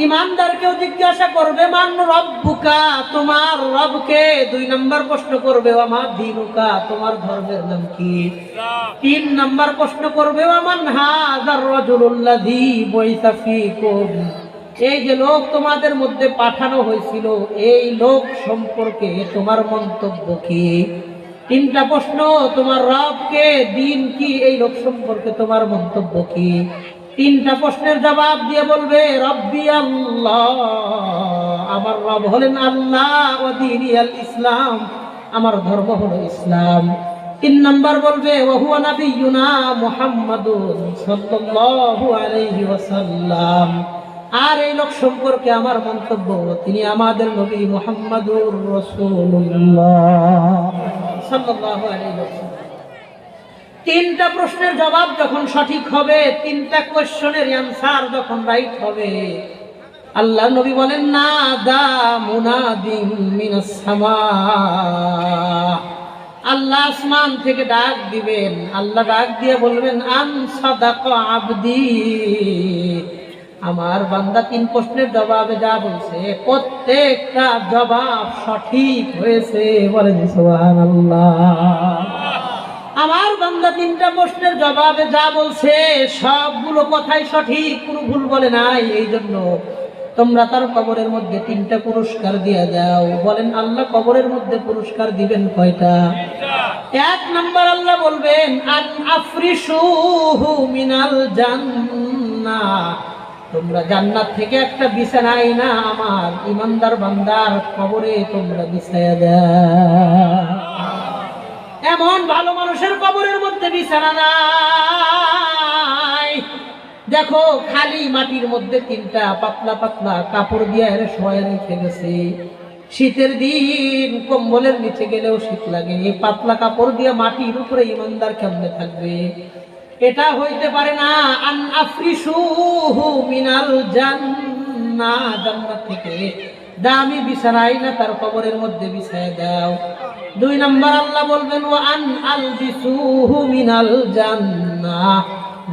ইমানদারকেও জিজ্ঞাসা করবে মান রব্বুকা, তোমার রব কে? 2 নম্বর প্রশ্ন করবে ওয়ামা দীনুকা, তোমার ধর্মের নাম কি? 3 নম্বর প্রশ্ন করবে ওয়ামান হাযার রাজুলুল্লাযী বুইসা ফীকুম, এই যে লোক তোমাদের মধ্যে পাঠানো হয়েছিল, এই লোক সম্পর্কে তোমার মন্তব্য কি? 3টা প্রশ্ন, তোমার রব কে, দিন কি, এই লোক সম্পর্কে তোমার মন্তব্য কি? 3টা প্রশ্নের জবাব দিয়ে বলবে রব্বি আল্লাহ, আমার রব হলেন আল্লাহ, ওয়া দীনি আল ইসলাম, আমার ধর্ম হলো ইসলাম। 3 নম্বর বলবে ওয়া হুয়া নাবিয়ুনা মুহাম্মাদুন সাল্লাল্লাহু আলাইহি ওয়াসাল্লাম, আর এই লোক সম্পর্কে আমার মন্তব্য তিনি আমাদের নবী মুহাম্মাদুর রাসূলুল্লাহ সাল্লাল্লাহু আলাইহি ওয়াসাল্লাম। 3টা প্রশ্নের জবাব যখন সঠিক হবে, 3টা কোশ্চেনের অ্যানসার যখন রাইট হবে, আল্লাহ নবী বলেন না দা মুনাদিম মিনাস সামা, আল্লাহ আসমান থেকে ডাক দিবেন। আল্লাহ ডাক দিয়ে বলবেন আন সাদাকা আবদি, আমার বান্দা 3 প্রশ্নের জবাবে যা বলছে প্রত্যেকটা জবাব সঠিক হয়েছে। বলেন সুবহানাল্লাহ। আমার বান্দা তিনটা প্রশ্নের জবাবে যা বলছে সবগুলো কথাই সঠিক, কোনো ভুল বলে নাই। এই জন্য তোমরা তার কবরের মধ্যে তিনটা পুরস্কার দিয়ে যাও। বলেন আল্লাহ কবরের মধ্যে পুরস্কার দিবেন কয়টা? এক নাম্বার আল্লাহ বলবেন আন আফরিশুহু মিনাল জান্নাহ, তোমরা জান্নাত থেকে একটা বিছানা আইনা আমার ইমানদার বান্দার কবরে তোমরা বিছায়া দাও। এমন ভালো মানুষের কবরের মধ্যে বিছানা নাই। দেখো খালি মাটির মধ্যে তিনটা পাতলা পাতলা কাপড় দিয়ে শোয়া রেখে গেছে। শীতের দিন কম্বলের নিচে গেলেও শীত লাগে, এই পাতলা কাপড় দিয়ে মাটির উপরে ইমানদার কেমনে থাকবে? এটা হইতে পারে না। আন আফরিশুহু মিনাল জান্নাহ, জান্নাত থেকে দামি বিছানাই না তার কবরের মধ্যে বিছায়া দাও। দুই নাম্বার আল্লাহ বলবেন ওয়া আন আলবিসুহু মিনাল জান্নাহ,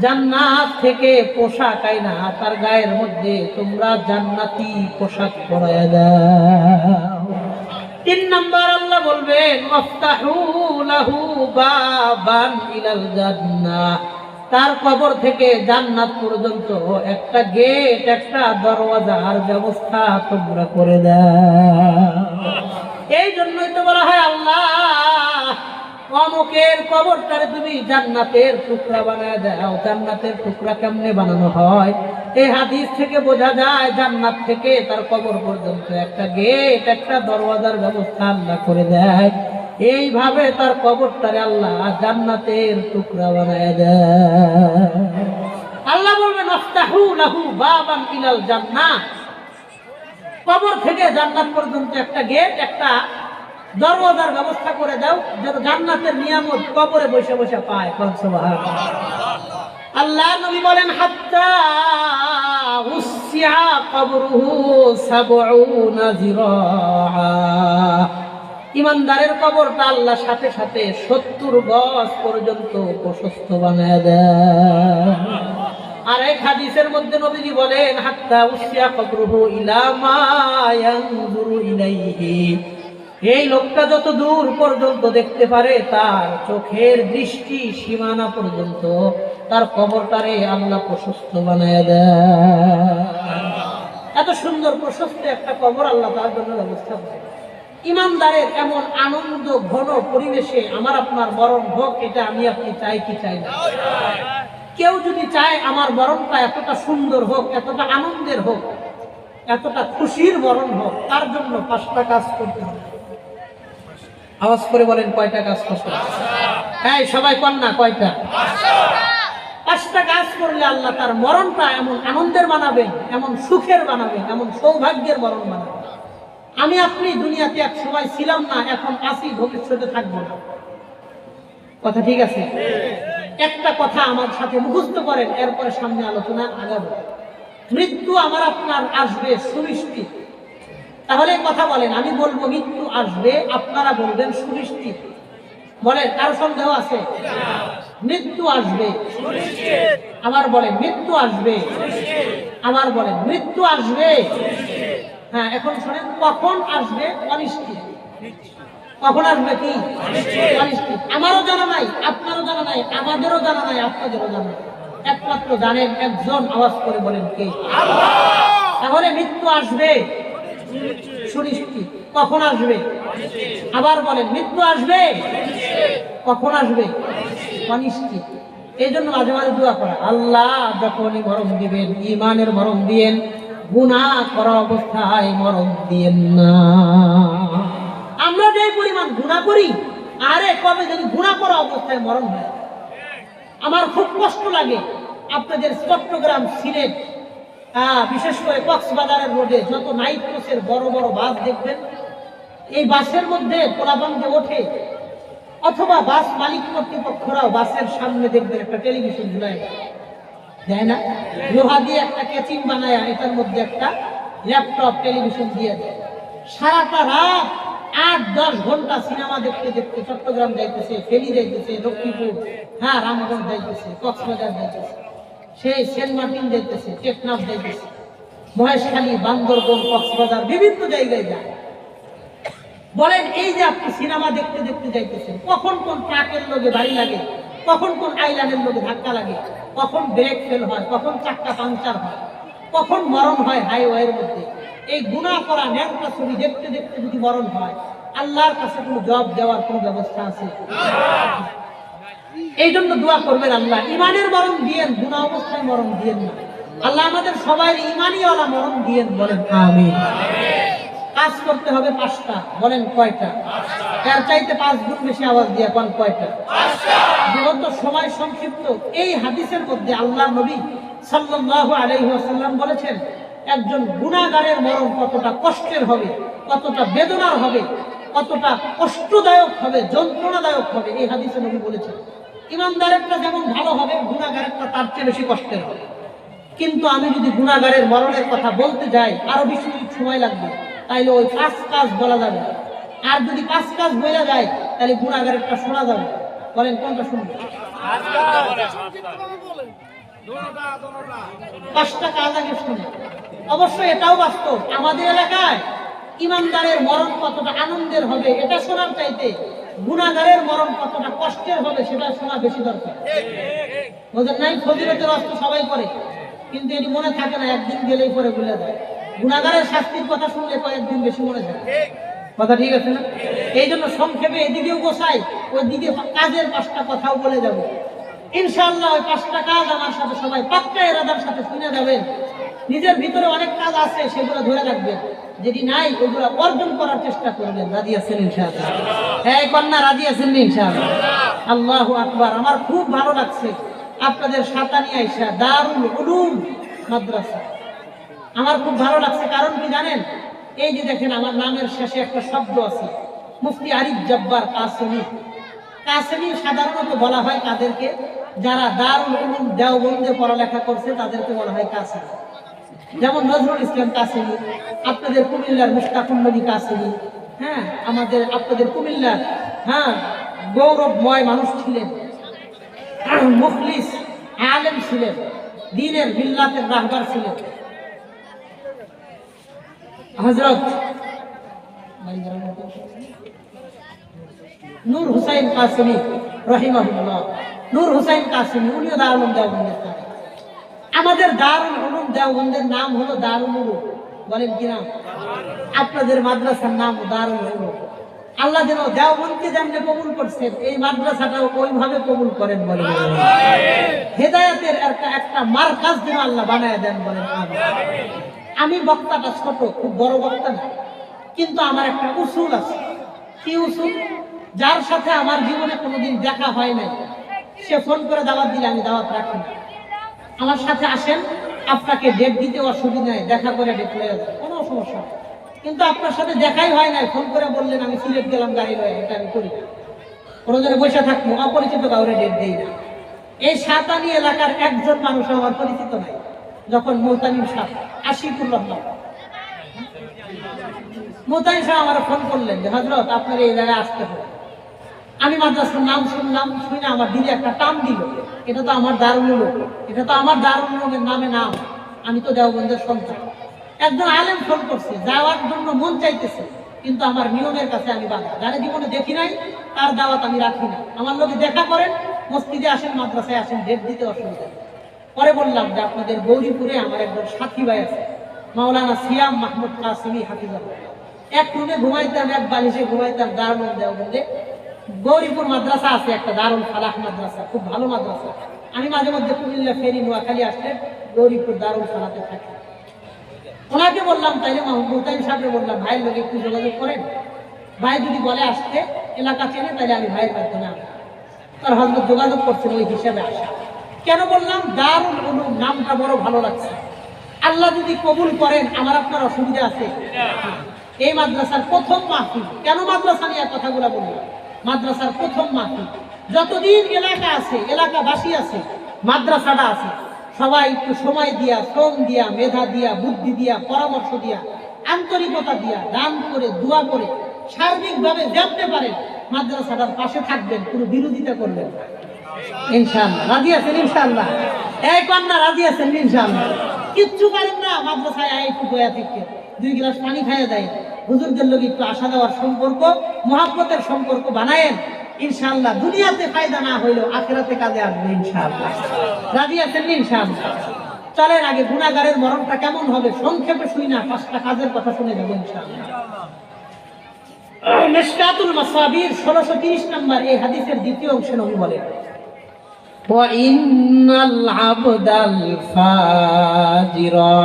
জান্নাত থেকে পোশাক আইনা তার গায়ের মধ্যে তোমরা জান্নাতি পোশাক পরায়া দাও। তিন নাম্বার আল্লাহ বলবেন আফতাহু লাহু বাবান ইলাল জান্নাহ, তার কবর থেকে জান্নাত পর্যন্ত একটা গেট, একটা দরওয়াজার ব্যবস্থা তোমরা করে দাও। এই জন্যই তো বলা হয় আল্লাহ অমুকের কবরটারে তুমি জান্নাতের টুকরা বানায় দাও। জান্নাতের টুকরা কেমনে বানানো হয়? এই হাদিস থেকে বোঝা যায় জান্নাত থেকে তার কবর পর্যন্ত একটা গেট, একটা দরওয়াজার ব্যবস্থা আল্লাহ করে দেয়। এইভাবে তার কবরটারে আল্লাহ জান্নাতের টুকরা বানায় দেয়। আল্লাহ বলবেন আফতাহু লাহু বাবান ইলাল জান্নাহ, কবর থেকে জান্নাত পর্যন্ত একটা গেট, একটা দরওয়াজার ব্যবস্থা করে দাও, যেন জান্নাতের নিয়ামত কবরে বসে বসে পায়। সুবহানাল্লাহ। আল্লাহ নবী বলেন হাত্তা উসিয়া কবরুহু ৭০ যিরাআ, ইমানদারের কবরটা আল্লাহ সাথে সাথে ৭০ গজ পর্যন্ত প্রশস্ত বানায় দেয়। আর এক হাদিসের মধ্যে নবীজি বলেন হাত্তা উসিয়া কবরুহু ইলা মা ইয়ানজুরু ইলাইহি, এই লোকটা যত দূর পর্যন্ত দেখতে পারে তার চোখের দৃষ্টি সীমানা পর্যন্ত তার কবরটারে আল্লাহ প্রশস্ত বানায় দেয়। এত সুন্দর প্রশস্ত একটা কবর আল্লাহ তার জন্য ব্যবস্থা করে। ইমানদারের এমন আনন্দ ঘন পরিবেশে আমার আপনার মরণ হোক, এটা আমি আপনি চাই কি চাই না? কেউ যদি চায় আমার মরণটা এতটা সুন্দর হোক, এতটা আনন্দের হোক, এতটা খুশির মরণ হোক, তার জন্য 5টা কাজ করতে হবে। আওয়াজ করে বলেন কয়টা কাজ করতে হবে? হ্যাঁ সবাই কন্যা কয়টা? 5টা কাজ করলে আল্লাহ তার মরণটা এমন আনন্দের বানাবেন, এমন সুখের বানাবেন, এমন সৌভাগ্যের মরণ বানাবেন। আমি আপনি দুনিয়াতে এক সময় ছিলাম না, এখন আছি, ভবিষ্যতে থাকবো না। কথা ঠিক আছে? একটা কথা আমার সাথে মুখস্থ করেন, এরপরে সামনে আলোচনা আগাবো। মৃত্যু আমার আপনার আসবে সুনিশ্চিত। তাহলে কথা বলেন, আমি বলবো মৃত্যু আসবে, আপনারা বলবেন সুনিশ্চিত। বলেন কারো সন্দেহ আছে? মৃত্যু আসবে আবার বলেন মৃত্যু আসবে, আবার বলেন মৃত্যু আসবে। হ্যাঁ এখন শোনেন, কখন আসবে অনিশ্চিত। কখন আসবে কি অনিশ্চিত। আমারও জানা নাই, আপনারও জানা নাই, আমাদেরও জানা নাই, আপনাদেরও জানা নাই। একমাত্র জানেন একজন। আওয়াজ করে বলেন কে? আল্লাহ। তাহলে মৃত্যু আসবে সুনিশ্চিত। কখন আসবে? আবার বলেন মৃত্যু আসবে কখন আসবে? অনিশ্চিত। এই জন্য মাঝে মাঝে দোয়া করা, আল্লাহ যখনই মরণ দিবেন ঈমানের মরণ দিয়েন, গুনাহ করা অবস্থায় মরণ দিয়েন না। আমরা যে পরিমাণ গুনাহ করি, আরে কবে যদি গুনাহ করা অবস্থায় মরণ হয়। আমার খুব কষ্ট লাগে। আপনাদের চট্টগ্রাম, সিলেট, বিশেষ করে কক্সবাজারের রোডে যত নাইট কোচের বড় বড় বাস দেখবেন, এই বাসের মধ্যে পোলাপান যে ওঠে, অথবা বাস মালিক কর্তৃপক্ষরাও বাসের সামনে দেখবেন একটা টেলিভিশন ঝুলায় দেয় না, লোহা দিয়ে একটা কেচিং বানায়, এটার মধ্যে একটা ল্যাপটপ টেলিভিশন দিয়ে দেয়। সারাটা রাত 8-10 ঘন্টা সিনেমা দেখতে দেখতে চট্টগ্রাম যাইতেছে, ফেনী যাইতেছে, লক্ষ্মীপুর, রামগঞ্জ যাইতেছে, কক্সবাজার যাইতেছে, সেই সেন্ট মার্টিন যাইতেছে, টেকনাফ যাইতেছে, মহেশখালী, বান্দরবন, কক্সবাজার, বিভিন্ন জায়গায় যায়। বলেন এই যে আপনি সিনেমা দেখতে দেখতে যাইতেছেন, কখন কোন ট্রাকের লোকে বাড়ি লাগে, কখন কোন আইল্যান্ডের লোকে ধাক্কা লাগে, কখন ব্রেক ফেল হয়, কখন চাক্কা পাংচার হয়, কখন মরণ হয় হাইওয়ের মধ্যে। এই গুনাহ করা ন্যাংটা ছবি দেখতে দেখতে যদি মরণ হয়, আল্লাহর কাছে কোনো জবাব দেওয়ার কোনো ব্যবস্থা আছে? এই জন্য দোয়া করবেন, আল্লাহ ইমানের মরণ দিয়েন, গুনাহ অবস্থায় মরণ দিয়েন না। আল্লাহ আমাদের সবাই ইমানিওয়ালা মরণ দিয়েন, বলেন আমিন। কাজ করতে হবে 5টা, বলেন কয়টা? এর চাইতে 5 গুণ বেশি আওয়াজ দিয়ে কোন কয়টা? যেহেতু সময় সংক্ষিপ্ত, এই হাদিসের মধ্যে আল্লাহর নবী সাল্লাল্লাহু আলাইহি ওয়াসাল্লাম বলেছেন একজন গুনাহগারের মরণ কতটা কষ্টের হবে, কতটা বেদনার হবে, কতটা কষ্টদায়ক হবে, যন্ত্রণাদায়ক হবে, এই হাদিসে নবী বলেছেন। ইমানদারেরটা যেমন ভালো হবে, গুনাহগারেরটা তার চেয়ে বেশি কষ্টের হবে। কিন্তু আমি যদি গুনাহগারের মরণের কথা বলতে যাই, আরো 20 মিনিট সময় লাগবে, তাইলে ওই 5 কাজ বলা যাবে। আর যদি 5 কাজ বলা যায়, তাহলে গুনাহগারেরটা শোনা যাবে। বলেন কোনটা শুনবেন? 5টা কাজ আগে শুনে। অবশ্যই এটাও বাস্তব, আমাদের এলাকায় ইমানদারের মরণ কতটা আনন্দের হবে এটা শোনার চাইতে গুনাহগারের মরণ কতটা কষ্টের হবে সেটা শোনা বেশি দরকার। বুঝেন নাই? ফজিলতের অস্ত্র সবাই করে, কিন্তু এটি মনে থাকে না, একদিন গেলেই পরে ভুলে যায়। গুনাহগারের শাস্তির কথা শুনলে কয়েকদিন বেশি মনে যায়। কথা ঠিক আছে না? এই জন্য সংক্ষেপে এদিকেও গোসাই, ওইদিকে কাজের 5টা কথাও বলে যাব ইনশাআল্লাহ। ওই 5টা কাজ আমার সাথে সবাই পাক্কা ইরাদার সাথে শুনে যাবেন। নিজের ভিতরে অনেক কাজ আছে, সেগুলো ধরে রাখবেন, যেটি নাই ওগুলো অর্জন করার চেষ্টা করবেন। রাজি আছেন ইনশাআল্লাহ? হ্যাঁ কন্যা, রাজি আছেন ইনশাআল্লাহ? আল্লাহু আকবার। আমার খুব ভালো লাগছে আপনাদের সাতানি আইসা দারুল উলুম মাদ্রাসা, আমার খুব ভালো লাগছে। কারণ কি জানেন? এই যে দেখেন আমার নামের শেষে একটা শব্দ আছে, মুফতি আরিফ জব্বার কাসেমি। কাসেমি সাধারণত বলা হয় তাদেরকে যারা দারুল উলুম দেওবন্দে পড়ালেখা করছে, তাদেরকে বলা হয় কাসেমি। যেমন নজরুল ইসলাম কাসেমি, আপনাদের কুমিল্লার মুশতাকুন নবী কাসেমি। হ্যাঁ, আমাদের আপনাদের কুমিল্লার গৌরবময় মানুষ ছিলেন, মুখলিস আলেম ছিলেন, দ্বীনের মিল্লাতের রাহবার ছিলেন হযরত নূর হুসাইন কাসেমি রাহিমাহুল্লাহ। নূর হুসাইন কাসেমি উনিও দারুল উলুম দেওবন্দের তারিখ। আমাদের দারুল উলুম দেওবন্দের নাম হলো দারুল উলুম। বলেন কি নাম? আপনাদের মাদ্রাসার নাম দারুল উলুম। আল্লাহ যেন দেওবন্দকে যেমনি কবুল করছেন, এই মাদ্রাসাটাও ওইভাবে কবুল করেন। বলেন হেদায়েতের একটা মারকাজ যেন আল্লাহ বানায় দেন। বলেন আমিন। আমি বক্তাটা ছোট, খুব বড় বক্তা না, কিন্তু আমার একটা উসুল আছে। কি উসুল? যার সাথে আমার জীবনে কোনোদিন দেখা হয় নাই, সে ফোন করে দাওয়াত দিলে আমি দাওয়াত রাখি না। আমার সাথে আসেন, আপনাকে ডেট দিতে অসুবিধা নেই, দেখা করে ডেট লয়ে যাবে, কোনো সমস্যা নেই। কিন্তু আপনার সাথে দেখাই হয় নাই, ফোন করে বললেন আমি সিলেট গেলাম গাড়ি লয়ে, এটা আমি করি না। কোনো জনে বসে থাকবো, অপরিচিত কাউরে ডেট দেই না। এই সাতানি এলাকার একজন মানুষ আমার পরিচিত নাই। যখন মোহতামিম সাহেব আশিকুর রহমান মোহতামিম সাহেব আমার ফোন করলেন যে হযরত আপনার এই জায়গায় আসতে হবে। আমি মাদ্রাসার নাম শুনলাম, শুনে আমার দিলে একটা টান দিল, এটা তো আমার দারুল উলুম, এটা তো আমার দারুল উলুমের নামে নাম, আমি তো দেওবন্দের সন্তান। একজন আলেম ফোন করছে, যাওয়ার জন্য মন চাইতেছে, কিন্তু আমার নিয়মের কাছে আমি বাধা। যারা জীবনে দেখি নাই তার দাওয়াত আমি রাখি না। আমার লোকে দেখা করেন, মসজিদে আসেন, মাদ্রাসায় আসেন, ডেট দিতে অসুবিধা। পরে বললাম যে আপনাদের গৌরীপুরে আমার একজন সাথী ভাই আছে, মাওলানা সিয়াম মাহমুদ কাসেমি হাফিজাহুল্লাহ। এক রুমে ঘুমাইতাম, এক বালিশে ঘুমাইতাম। দারুল উলুম দেওবন্দে গৌরীপুর মাদ্রাসা আছে একটা, দারুল ফালাহ মাদ্রাসা, খুব ভালো মাদ্রাসা। আমি মাঝে মধ্যে কুমিল্লা ফেরি নোয়াখালী আসলে গৌরীপুর দারুল ফালাতে থাকি। ওনাকে বললাম, তাইলে মোহতামিম সাহেবকে বললাম ভাইয়ের লোক একটু যোগাযোগ করেন, ভাই যদি বলে আসতে, এলাকা চেনে, তাহলে আমি ভাইয়ের মাধ্যমে আসবো। তার হযরত যোগাযোগ করছেন, ওই হিসাবে আসা। কেন বললাম? দারুল উলুম নামটা বড় ভালো লাগছে। আল্লাহ যদি কবুল করেন, আমার আপনার অসুবিধা আছে? এই মাদ্রাসার প্রথম মাহফিল। কেন মাদ্রাসা নিয়ে কথাগুলো বললাম? মাদ্রাসার প্রথম মাহফিল। যতদিন এলাকা আছে, এলাকাবাসী আছে, মাদ্রাসাটা আছে, সবাই একটু সময় দিয়া, শ্রম দিয়া, মেধা দিয়া, বুদ্ধি দিয়া, পরামর্শ দিয়া, আন্তরিকতা দিয়া, দান করে, দোয়া করে, সার্বিকভাবে যেতে পারেন মাদ্রাসাটার পাশে থাকবেন, কোনো বিরোধিতা করবেন না। ইনশাআল্লাহ রাজি আছেন? ইনশাআল্লাহ? এই কন্যা রাজি আছেন? ইনশাআল্লাহ? কিচ্ছু পারেন না, মাদ্রাসায় একটু দয়া থেকে 2 গ্লাস পানি খাইয়া দেয়, হুজুরদের লোক একটু আশা দেওয়ার সম্পর্ক, মহাব্বতের সম্পর্ক বানায়েন। ইনশাআল্লাহ দুনিয়াতে ফায়দা না হইলেও আখিরাতে কাজে আসবে ইনশাআল্লাহ। রাজি আছেন ইনশাআল্লাহ? চলেন আগে গুনাহগারের মরণটা কেমন হবে সংক্ষেপে শুনি না, 5টা কাজের কথা শুনে যাব ইনশাআল্লাহ। মিশকাতুল মাসাবির 1630 নম্বর এই হাদিসের দ্বিতীয় অংশে নবী বলেন, ওয়া ইন্নাল আবদাল ফাজিরা,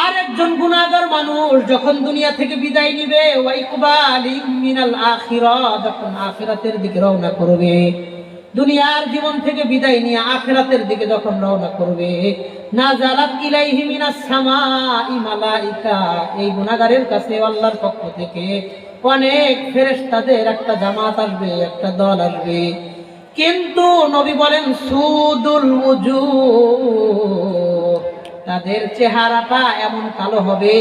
আর একজন গুনাহগার মানুষ যখন দুনিয়া থেকে বিদায় নিবে, ওয়া ইকবালিন মিনাল আখিরাহ, যখন আখিরাতের দিকে রওনা করবে, দুনিয়ার জীবন থেকে বিদায় নিয়ে আখিরাতের দিকে যখন রওনা করবে, নাজালাত ইলাইহি মিনাস সামাই মালাইকা, এই গুনাহগারের কাছে আল্লাহর পক্ষ থেকে অনেক ফেরেশতাদের একটা জামাত আসবে, একটা দল আসবে। কিন্তু নবী বলেন সুদুল উজুহ, তাদের চেহারাটা এমন কালো হবে,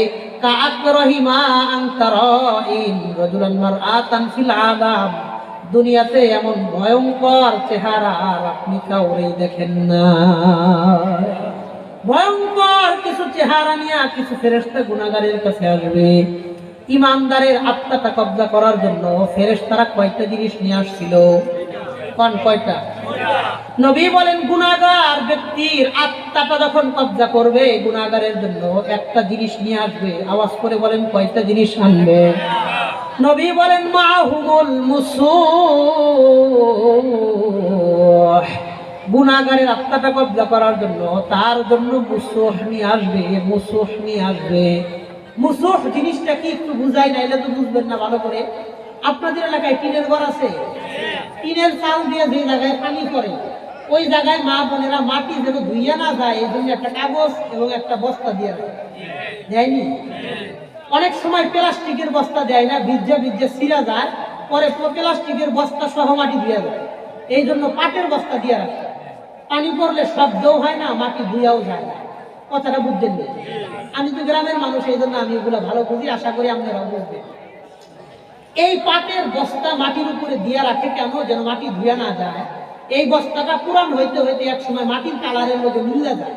কাআকরাহিমা আনতারাইন রাজুলান মারআতান ফিল আযাব, দুনিয়াতে এমন ভয়ঙ্কর চেহারা আর আপনি কাউরেই দেখেন না। ভয়ঙ্কর কিছু চেহারা নিয়ে কিছু ফেরেশতা গুনাহগারের কাছে আসবে। ইমানদারের আত্মাটা কবজা করার জন্য ফেরেশতারা কয়টা জিনিস নিয়ে আসছিল? কোন কয়টা? নবী বলেন গুনাহগার ব্যক্তির আত্মাটা যখন কবজা করবে, গুনাহগারের জন্য একটা জিনিস নিয়ে আসবে। আওয়াজ করে বলেন কয়টা জিনিস আনবে? নবী বলেন মাহুমুল মুসুহ, গুনাহগারের আত্মাটা কবজা করার জন্য তার জন্য মুসুহ নিয়ে আসবে, মুসুহ নিয়ে আসবে। মুসুহ জিনিসটা কি একটু বুঝাই না, এটা তো বুঝবেন না ভালো করে। আপনাদের এলাকায় টিনের ঘর আছে? টিনের চাল দিয়ে যে জায়গায় পানি পড়ে ওই জায়গায় মা বোনেরা মাটি যেন ধুইয়া না যায় এই জন্য একটা কাগজ এবং একটা বস্তা দিয়ে দেয়নি? অনেক সময় প্লাস্টিকের বস্তা দেয় না, ভিজে ভিজে ছিঁড়া যায়, পরে প্লাস্টিকের বস্তা সহ মাটি দিয়ে যায়। এই জন্য পাটের বস্তা দিয়ে রাখে, পানি পড়লে শব্দও হয় না, মাটি ধুইয়াও যায় না। কথাটা বুঝছেন? আমি তো গ্রামের মানুষ, এই জন্য আমি এগুলো ভালো বুঝি, আশা করি আপনারাও বুঝবেন। এই পাটের বস্তা মাটির উপরে দিয়ে রাখে কেন? যেন মাটি ধুয়ে না যায়। এই বস্তাটা পুরান হইতে হইতে এক সময় মাটির কালারের মধ্যে মিলে যায়।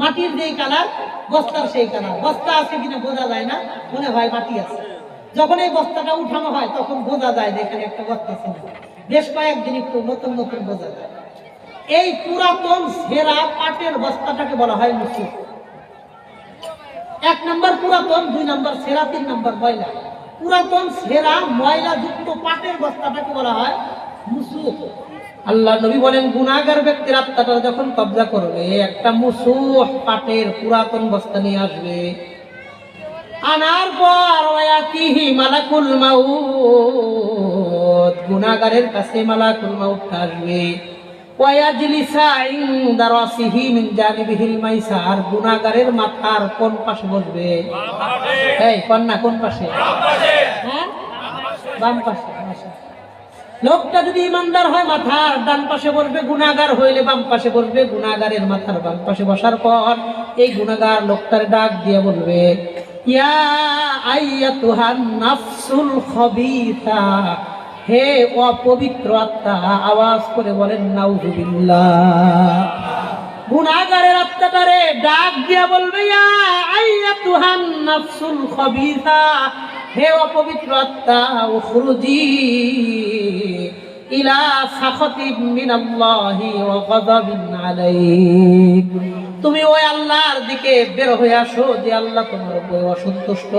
মাটির যেই কালার বস্তার সেই কালার। বস্তা আছে কিনা বোঝা যায় না, মনে হয় মাটি আছে। যখন এই বস্তাটা উঠানো হয় তখন বোঝা যায় যে এখানে একটা বস্তা ছিল। বেশ কয়েকদিন একটু নতুন নতুন বোঝা যায়। এই পুরাতন সেরা পাটের বস্তাটাকে বলা হয় মুসুহ। 1 নম্বর পুরাতন, 2 নম্বর সেরা, 3 নম্বর ময়লা। পুরাতন সেরা ময়লা যুক্ত পাটের বস্তাটাকে বলা হয় মুসুহ। আল্লাহ নবী বলেন গুনাহগার ব্যক্তির আত্মাটা যখন কবজা করবে, একটা মুসুহ পাটের পুরাতন বস্তা নিয়ে আসবে। আনার পর ওয়ায়াতিহি মালাকুল মাউত, গুনাহগারের কাছে মালাকুল মাউত আসবে। ওয়ায়াজলিসা ইনদা রাসিহি মিন জানিবিহিল মাইসার, গুনাহগারের মাথার কোন পাশে বসবে? বাম পাশে। এই কন্যা কোন পাশে? বাম পাশে। হ্যাঁ, বাম পাশে। লোকটা যদি ইমানদার হয় মাথার ডান পাশে বসবে, গুনাহগার হইলে বাম পাশে বসবে। গুনাহগারের মাথার বাম পাশে বসার পর এই গুনাহগার লোকটার ডাক দিয়ে বলবে, ইয়া আইয়াতুহান নাফসুল খাবিসা, হে অপবিত্র আত্মা। আওয়াজ করে বলেন নাউযুবিল্লাহ। গুনাহগারের আত্মাটারে ডাক দিয়া বলবে, ইয়া আইয়াতুহান নাফসুল খাবিসা, হে অপবিত্র আত্মা, উখরুজি ইলা সাখাতিন মিনাল্লাহি ওয়া গাযাবিন আলাইক, তুমি ওই আল্লাহর দিকে বের হয়ে আসো যে আল্লাহ তোমার উপরে অসন্তুষ্ট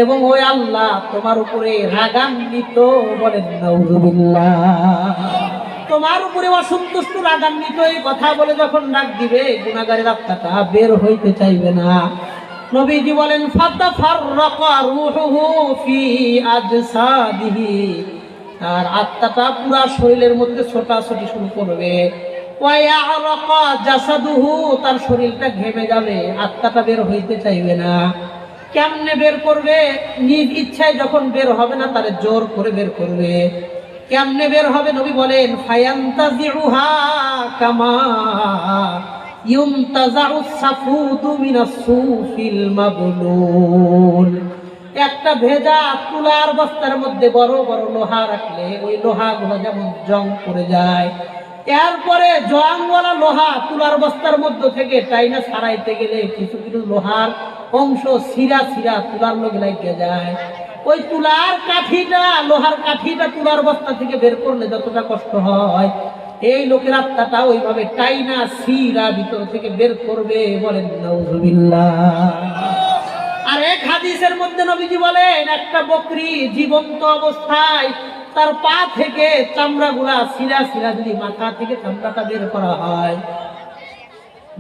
এবং ওই আল্লাহ তোমার উপরে রাগান্বিত। বলেন নাউযুবিল্লাহ। তোমার উপরে অসন্তুষ্ট, রাগান্বিত, এই কথা বলে যখন ডাক দিবে, গুনাহগারের আত্মাটা বের হইতে চাইবে না। নবীজি বলেন ফাতাফাররাকা রূহুহু ফি আজসাদিহি, আর আত্মাটা পুরা শরীরের মধ্যে ছোটাছুটি শুরু করবে। ওয়ায়ারাকা জাসাদুহু, তার শরীরটা ঘেমে যাবে, আত্মাটা বের হইতে চাইবে না। কেমনে বের করবে? নিজ ইচ্ছায় যখন বের হবে না, তারে জোর করে বের করবে। কেমনে বের হবে? নবী বলেন ফায়ান্তাজিউহা কামা ইউনতাজাউস সাফুদু মিনাস সুফিল মাবলুল। একটা ভেজা তুলার বস্তার মধ্যে বড় বড় লোহা রাখলে ওই লোহাগুলো যেমন জং পড়ে যায়, এরপরে জংওয়ালা লোহা তুলার বস্তার মধ্যে থেকে টাইনা ছাড়াইতে গেলে কিছু কিছু লোহার অংশ সিরা সিরা তুলার লোক লাগিয়ে যায়। ওই তুলার কাঠিটা, লোহার কাঠিটা তুলার বস্তা থেকে বের করলে যতটা কষ্ট হয়, এই লোকের আত্মাটা ওইভাবে টাইনা সিরা ভিতর থেকে বের করবে। বলেন নাউজুবিল্লাহ। আর এক হাদিসের মধ্যে নবীজি বলেন, একটা বকরি জীবন্ত অবস্থায় তার পা থেকে চামড়াগুলা সিরা সিরা যদি মাথা থেকে চামড়াটা বের করা হয়,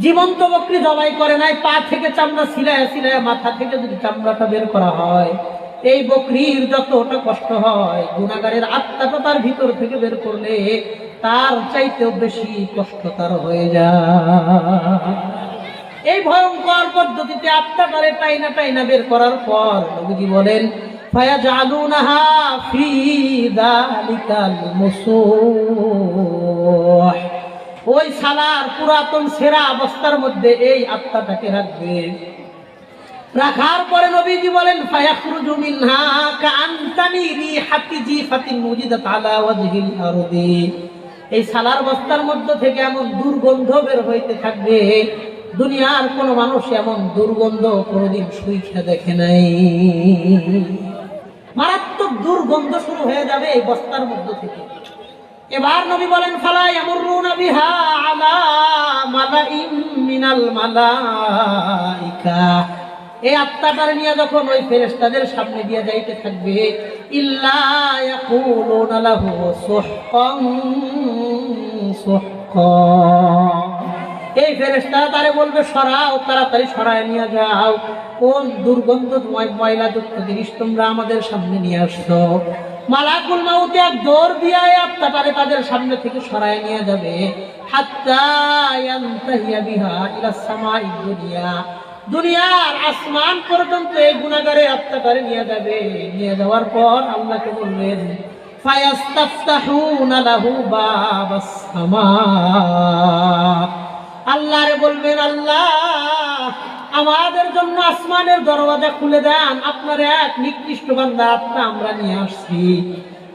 জীবন্ত বকরি জবাই করে নাই, পা থেকে চামড়া সিলায় সিলায় মাথা থেকে যদি চামড়াটা বের করা হয়, এই বকরির যতটা কষ্ট হয়, গুনাহগারের আত্মাটা তার ভিতর থেকে বের করলে তার চাইতেও বেশি কষ্ট তার হয়ে যায়। এই ভয়ঙ্কর পদ্ধতিতে আত্মাটারে টাইনা টাইনা বের করার পর নবীজি বলেন, ফায়াজআলুনাহা ফি যালিকাল মুসূহ, ওই সালার পুরাতন সেরা অবস্থার মধ্যে এই আত্মাটাকে রাখবে। রাখার পরে নবীজি বলেন, ফায়াখরুজু মিনহা কাআনতানি রিহাতি জিফাতিন মুজিদাত আলা ওয়াজহিল আরদি, এই সালার বস্তার মধ্যে থেকে এমন দুর্গন্ধ বের হইতে থাকবে, দুনিয়ার কোন মানুষ এমন দুর্গন্ধ কোনদিন শুইখা দেখে নাই। মারাত্মক দুর্গন্ধ শুরু হয়ে যাবে এই বস্তার মধ্যে থেকে। এবার নবী বলেন, ফালা ইয়ামুরুনা বিহা আলা মালাইম মিনাল মালাইকা, এই আত্মাটারে নিয়ে যখন ওই ফেরেশতাদের সামনে দিয়ে যাইতে থাকবে, ইল্লা ইয়াকুলুনা লাহু সুহকান সুহকা, এই ফেরেশতারা তারে বলবে, সরাও, তাড়াতাড়ি সরায় নিয়ে যাও, কোন দুর্গন্ধময় ময়লাযুক্ত জিনিস তোমরা আমাদের সামনে নিয়ে আসছো। মালাকুল মাউত এক দৌড় দিয়ে আত্মাটারে তাদের সামনে থেকে সরায় নিয়ে যাবে, হাত্তা ইয়ানতাহিয়া বিহা ইলা সামাইদ দুনিয়া, দুনিয়ার আসমান পর্যন্ত এই গুনাহগারের আত্মাটারে নিয়ে যাবে। নিয়ে যাওয়ার পর আল্লাহকে বলবেন, ফায়াস্তাফতাহুনা লাহু বাবাস সামা, আল্লাহরে বলবেন, আল্লাহ আমাদের জন্য আসমানের দরওয়াজা খুলে দেন, আপনার এক নিকৃষ্ট বান্দা আত্মা আমরা নিয়ে আসছি।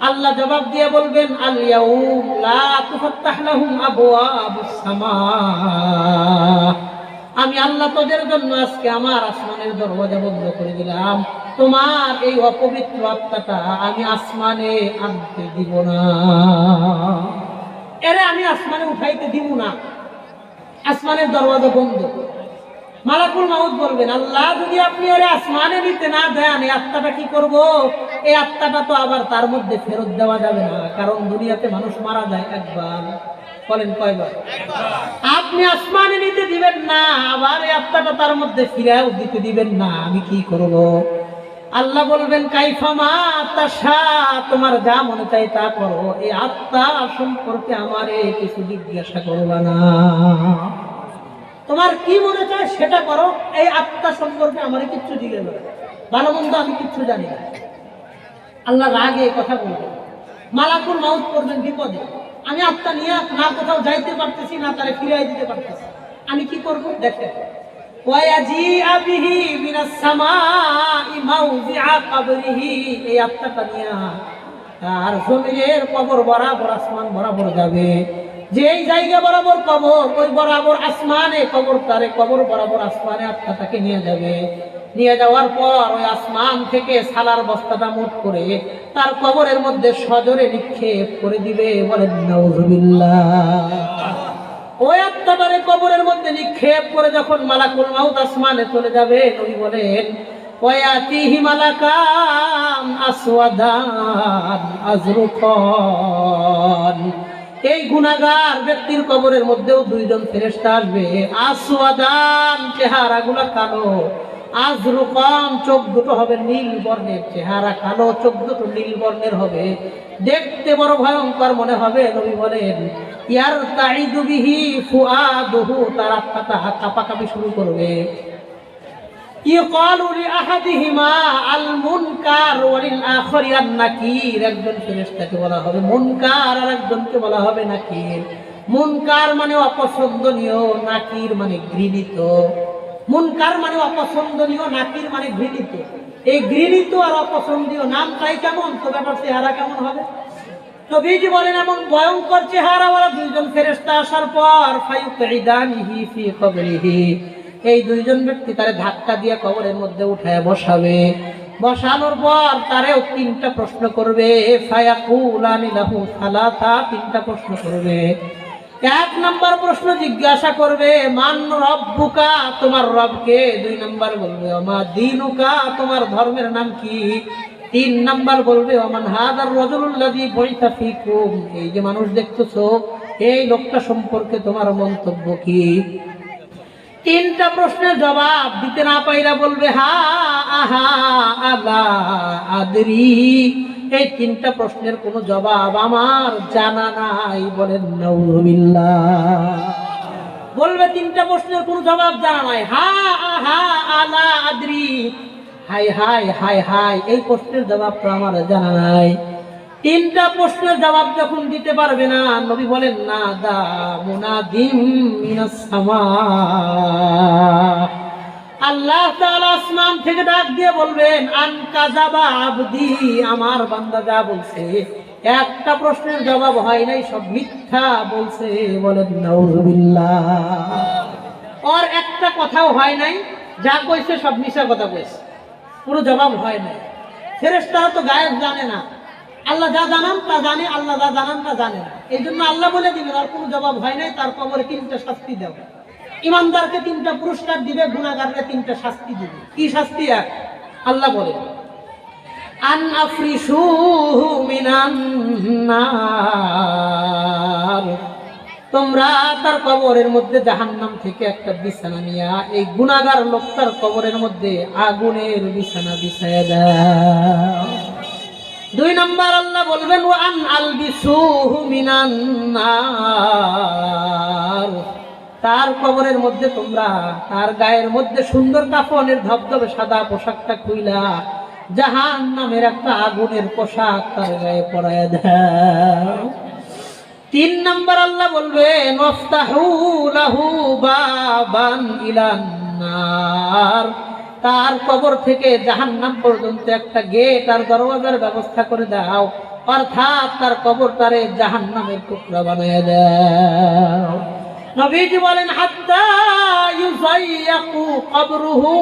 আল্লাহ জবাব দিয়ে বলবেন, আল ইয়াউম লা তুফাত্তাহ লাহুম আবওয়াবুস সামা, আমি আল্লাহ তোদের জন্য আজকে আমার আসমানের দরওয়াজা বন্ধ করে দিলাম, তোমার এই অপবিত্র আত্মাটা আমি আসমানে আনতে দিব না, এরে আমি আসমানে উঠাইতে দিব না, আসমানের দরওয়াজা বন্ধ। মালাকুল মাউত বলবেন, আল্লাহ যদি আপনি ওরে আসমানে নিতে না দেন, এই আত্মাটা কি করব? এই আত্মাটা তো আবার তার মধ্যে ফেরত দেওয়া যাবে না, কারণ দুনিয়াতে মানুষ মারা যায় একবার। বলেন কয়বার? আপনি আসমানে নিতে দিবেন না, আবার এই আত্মাটা তার মধ্যে ফিরাও দিতে দিবেন না, আমি কি করব? আল্লাহ বলবেন, কাইফামা তাশা, তোমার যা মনে চাই তা করো, এই আত্মা সম্পর্কে আমারে কিছু জিজ্ঞাসা করবা না, তোমার কি মনে চায় সেটা করো, এই আত্মা সম্পর্কে আমারে কিচ্ছু জিজ্ঞাসা করো, ভালো মন্দ আমি কিচ্ছু জানি না। আল্লাহ রাগে কথা বলবেন, মালাকুল মাউত করবেন বিপদে, আমি আত্মা নিয়ে না কোথাও যাইতে পারতেছি না, তারে ফিরাই দিতে পারতেছি, আমি কি করব? দেখেন, ওয়াজিআ বিহি মিনাস সামাই মাউযিআ কবরিহি, এই আত্মাটা নিয়ে আর জমিনের কবর বরাবর আসমান বরাবর যাবে, যেই জায়গা বরাবর কবর ওই বরাবর আসমানে কবর, তারে কবর বরাবর আসমানে আত্মাটাকে নিয়ে যাবে। নিয়ে যাওয়ার পর ওই আসমান থেকে সালার বস্তাটা মুঠ করে তার কবরের মধ্যে সজোরে নিক্ষেপ করে দিবে। বলেন নাউজুবিল্লাহ। ওই আত্মাটারে কবরের মধ্যে নিক্ষেপ করে যখন মালাকুল মাউত আসমানে চলে যাবে, নবী বলেন, ওয়ায়াতিহি মালাকান আসওয়াদান আজরুকান, এই গুনাহগার ব্যক্তির কবরের মধ্যেও দুইজন ফেরেশতা আসবে, আসওয়াদান চেহারাগুলো কালো, আজরুকান চোখ দুটো হবে নীল বর্ণের, চেহারা কালো, চোখ দুটো নীল বর্ণের হবে, দেখতে বড় ভয়ঙ্কর মনে হবে। নবী বলেন, ইয়ারতাইদু বিহি ফুআদুহু, তার আত্মাটা কাঁপাকাঁপি শুরু করবে। ইয়কালু লিআহাদিহিমা আল মুনকার ওয়া লিল আখারি আন নাকির, একজন ফেরেশতাকে বলা হবে মুনকার আর একজনকে বলা হবে নাকির। মুনকার মানে অপছন্দনীয়, নাকির মানে ঘৃণিত। মুনকার মানে অপছন্দনীয়, নাকির মানে ঘৃণিত। এই ঘৃণিত আর অপছন্দনীয় নামটাই কেমন, তো ব্যাপার চেহারা কেমন হবে? নবীজি বলেন, এমন ভয়ঙ্কর চেহারাওয়ালা দুইজন ফেরেশতা আসার পর ফায়ুকঈদানিহি ফি কবরিহি, এই দুইজন ব্যক্তি তারে ধাক্কা দিয়ে কবরের মধ্যে উঠায় বসাবে। বসানোর পর তারেও তিনটা প্রশ্ন করবে, ফায়াকুলানি লাহু সালাসা, তিনটা প্রশ্ন করবে। এক নাম্বার প্রশ্ন জিজ্ঞাসা করবে, মান রব্বুকা, তোমার রবকে। দুই নাম্বার বলবে, ওমা দীনুকা, তোমার ধর্মের নাম কি। তিন নাম্বার বলবে, ওমান হাদার রাজুলুল্লাযী বুইসা ফীকুম, এই যে মানুষ দেখতেছো, এই লোকটা সম্পর্কে তোমার মন্তব্য কি। তিনটা প্রশ্নের জবাব দিতে না পাইরা বলবে, হা আহা আলা আদরি, এই তিনটা প্রশ্নের কোনো জবাব আমার জানা নাই। বলেন নাউযুবিল্লাহ। বলবে তিনটা প্রশ্নের কোনো জবাব জানা নাই, হা আহা আলা Adori, high high high high, এই প্রশ্নের জবাব তো আমার জানা নাই। তিনটা প্রশ্নের জবাব যখন দিতে পারবে না, নবী বলেন, না দা মুনাদিম মিনাস সামা, আল্লাহ তাআলা আসমান থেকে ডাক দিয়ে বলবেন, আন কাযাবা আবদি, আমার বান্দা যা বলছে একটা প্রশ্নের জবাব হয় নাই, সব মিথ্যা বলছে। বলেন নাউযুবিল্লাহ। ওর একটা কথাও হয় নাই, যা কইছে সব মিথ্যা কথা কইছে, পুরো জবাব হয় নাই। ফেরেশতারা তো গায়েব জানে না, আল্লাহ যা জানান তা জানে, আল্লাহ যা জানান তা জানে না। এই জন্য আল্লাহ বলে দিবেন আর কোনো জবাব হয় নাই, তার কবরে তিনটা শাস্তি দেবে। ইমানদারকে তিনটা পুরস্কার দিবে, গুনাহগারকে তিনটা শাস্তি দিবে। কি শাস্তি? এক, আল্লাহ বলে, আন আফরিশুহু মিনান নার, তোমরা তার কবরের মধ্যে জাহান্নাম থেকে একটা বিছানা নিয়া এই গুনাহগার লোকটার কবরের মধ্যে আগুনের বিছানা বিছায়া দাও। দুই নাম্বার আল্লাহ বলবেন, ওয়ান আলবিসুহু মিনান নার, তার কবরের মধ্যে তোমরা তার গায়ের মধ্যে সুন্দর কাফনের ধবধবে সাদা পোশাকটা খুইলা জাহান্নামের একটা আগুনের পোশাক তার গায়ে পরায়া দাও। তিন নাম্বার আল্লাহ বলবেন, ওয়াফতাহু লাহু বাবান ইলান নার, তার কবর থেকে জাহান্নাম পর্যন্ত একটা গেট আর দরওয়াজার ব্যবস্থা করে দাও, অর্থাৎ তার কবরটারে জাহান্নামের টুকরা বানায় দাও। নবীজি বলেন, হাত্তা ইউযায়্যাকু কবরুহু,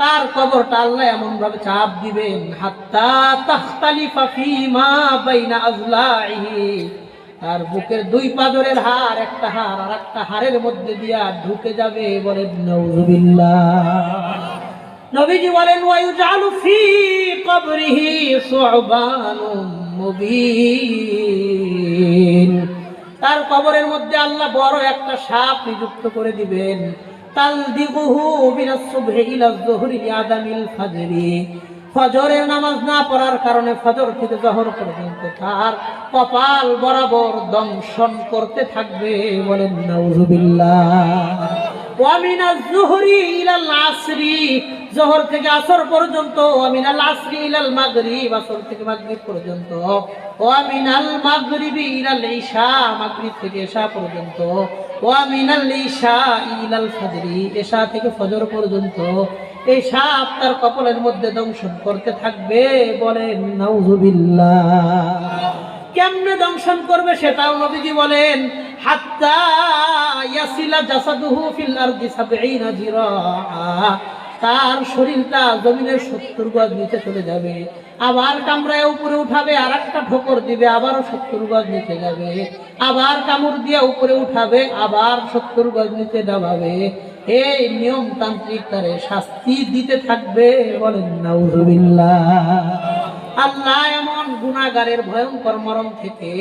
তার কবরটা আল্লাহ এমন ভাবে চাপ দিবেন, হাত্তা তাখতালিফা ফীমা বাইনা আযলাইহি, তার বুকের দুই পাজরের হাড়, একটা হাড় আর একটা হাড়ের মধ্যে দিয়া ঢুকে যাবে। বলেন নাউযুবিল্লাহ। নবীজি বলেন, ওয়ায়ুজালু ফি কবরিহি সুবানুম মুবিন, তার কবরের মধ্যে আল্লাহ বড় একটা সাপ নিযুক্ত করে দিবেন। তালদিগুহু মিনাস সুবহি ইলা যুহরি লিআদামিল ফাজরি, ফজরের নামাজ না পড়ার কারণে ফজর থেকে জোহর পর্যন্ত তার কপাল বরাবর দংশন করতে থাকবে। বলেন নাউযুবিল্লাহ। ওয়া মিনাজ যুহরি ইলাল আসরি, জোহর থেকে আসর পর্যন্ত, ওয়া মিনাল আসরি ইলাল মাগরিব, আসর থেকে মাগরিব পর্যন্ত, ওয়া মিনাল মাগরিবি ইলাল ইশা, মাগরিব থেকে ইশা পর্যন্ত, ওয়া মিনাল ইশা ইলাল ফজরি, ইশা থেকে ফজর পর্যন্ত এই সাপ তার কপালের মধ্যে দংশন করতে থাকবে। বলেন নাউযুবিল্লাহ। কেমনে দংশন করবে সেটাও নবীজি বলেন, হাত্তা ইয়াসিলা জাসাদুহু ফিল আরদি ৭০ জিরাআ, তার শরীরটা জমিনের ৭০ গজ নিচে চলে যাবে, আবার কামড়ায় উপরে উঠাবে, আর একটা ঠোকর দিবে, আবারও ৭০ গজ নিচে যাবে, আবার কামড় দিয়ে উপরে উঠাবে, আবার ৭০ গজ নিচে ডাবাবে। এই নিয়মতান্ত্রিক তারে শাস্তি দিতে থাকবে। বলেন নাউযুবিল্লাহ। আল্লাহ এমন গুনাহগারের ভয়ঙ্কর মরণ থেকে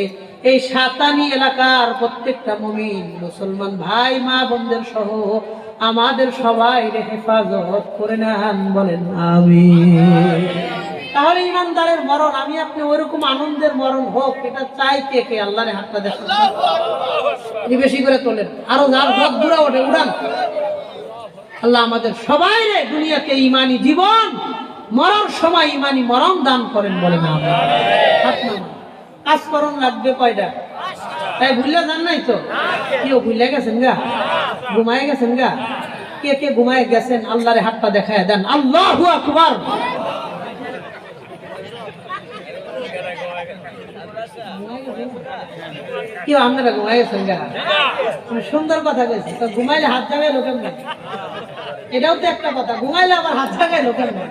এই সাতানি এলাকার প্রত্যেকটা মুমিন মুসলমান ভাই মা বোনদের সহ আমাদের সবাই হেফাজত করে নেন। বলেন আমিন। তাহলে ইমানদারের মরণ আমি আপনি ওইরকম আনন্দের মরণ হোক, এটা চাই কে কে? আল্লাহর হাতটা দেখুন, বেশি করে তোলেন, আরো যার ঘর দূরে ওঠে উড়ান। আল্লাহ আমাদের সবাই দুনিয়াতে ইমানি জীবন, মরণ সময় ইমানি মরণ দান করেন। বলেন আমিন। কাজকরণ লাগবে কয়টা? তাই ভুলে যান নাই তো? কেউ ভুলে গেছেন গা? ঘুমায় গেছেন গা? কে কে ঘুমায় গেছেন? আল্লাহর হাতটা দেখায় দেন। আল্লাহু আকবার। কি আপনারা ঘুমাই গেছেন গা? সুন্দর কথা কইছে, তো ঘুমাইলে হাত জাগায় লোকের না, এটাও তো একটা কথা, ঘুমাইলে আবার হাত জাগায় লোকের না।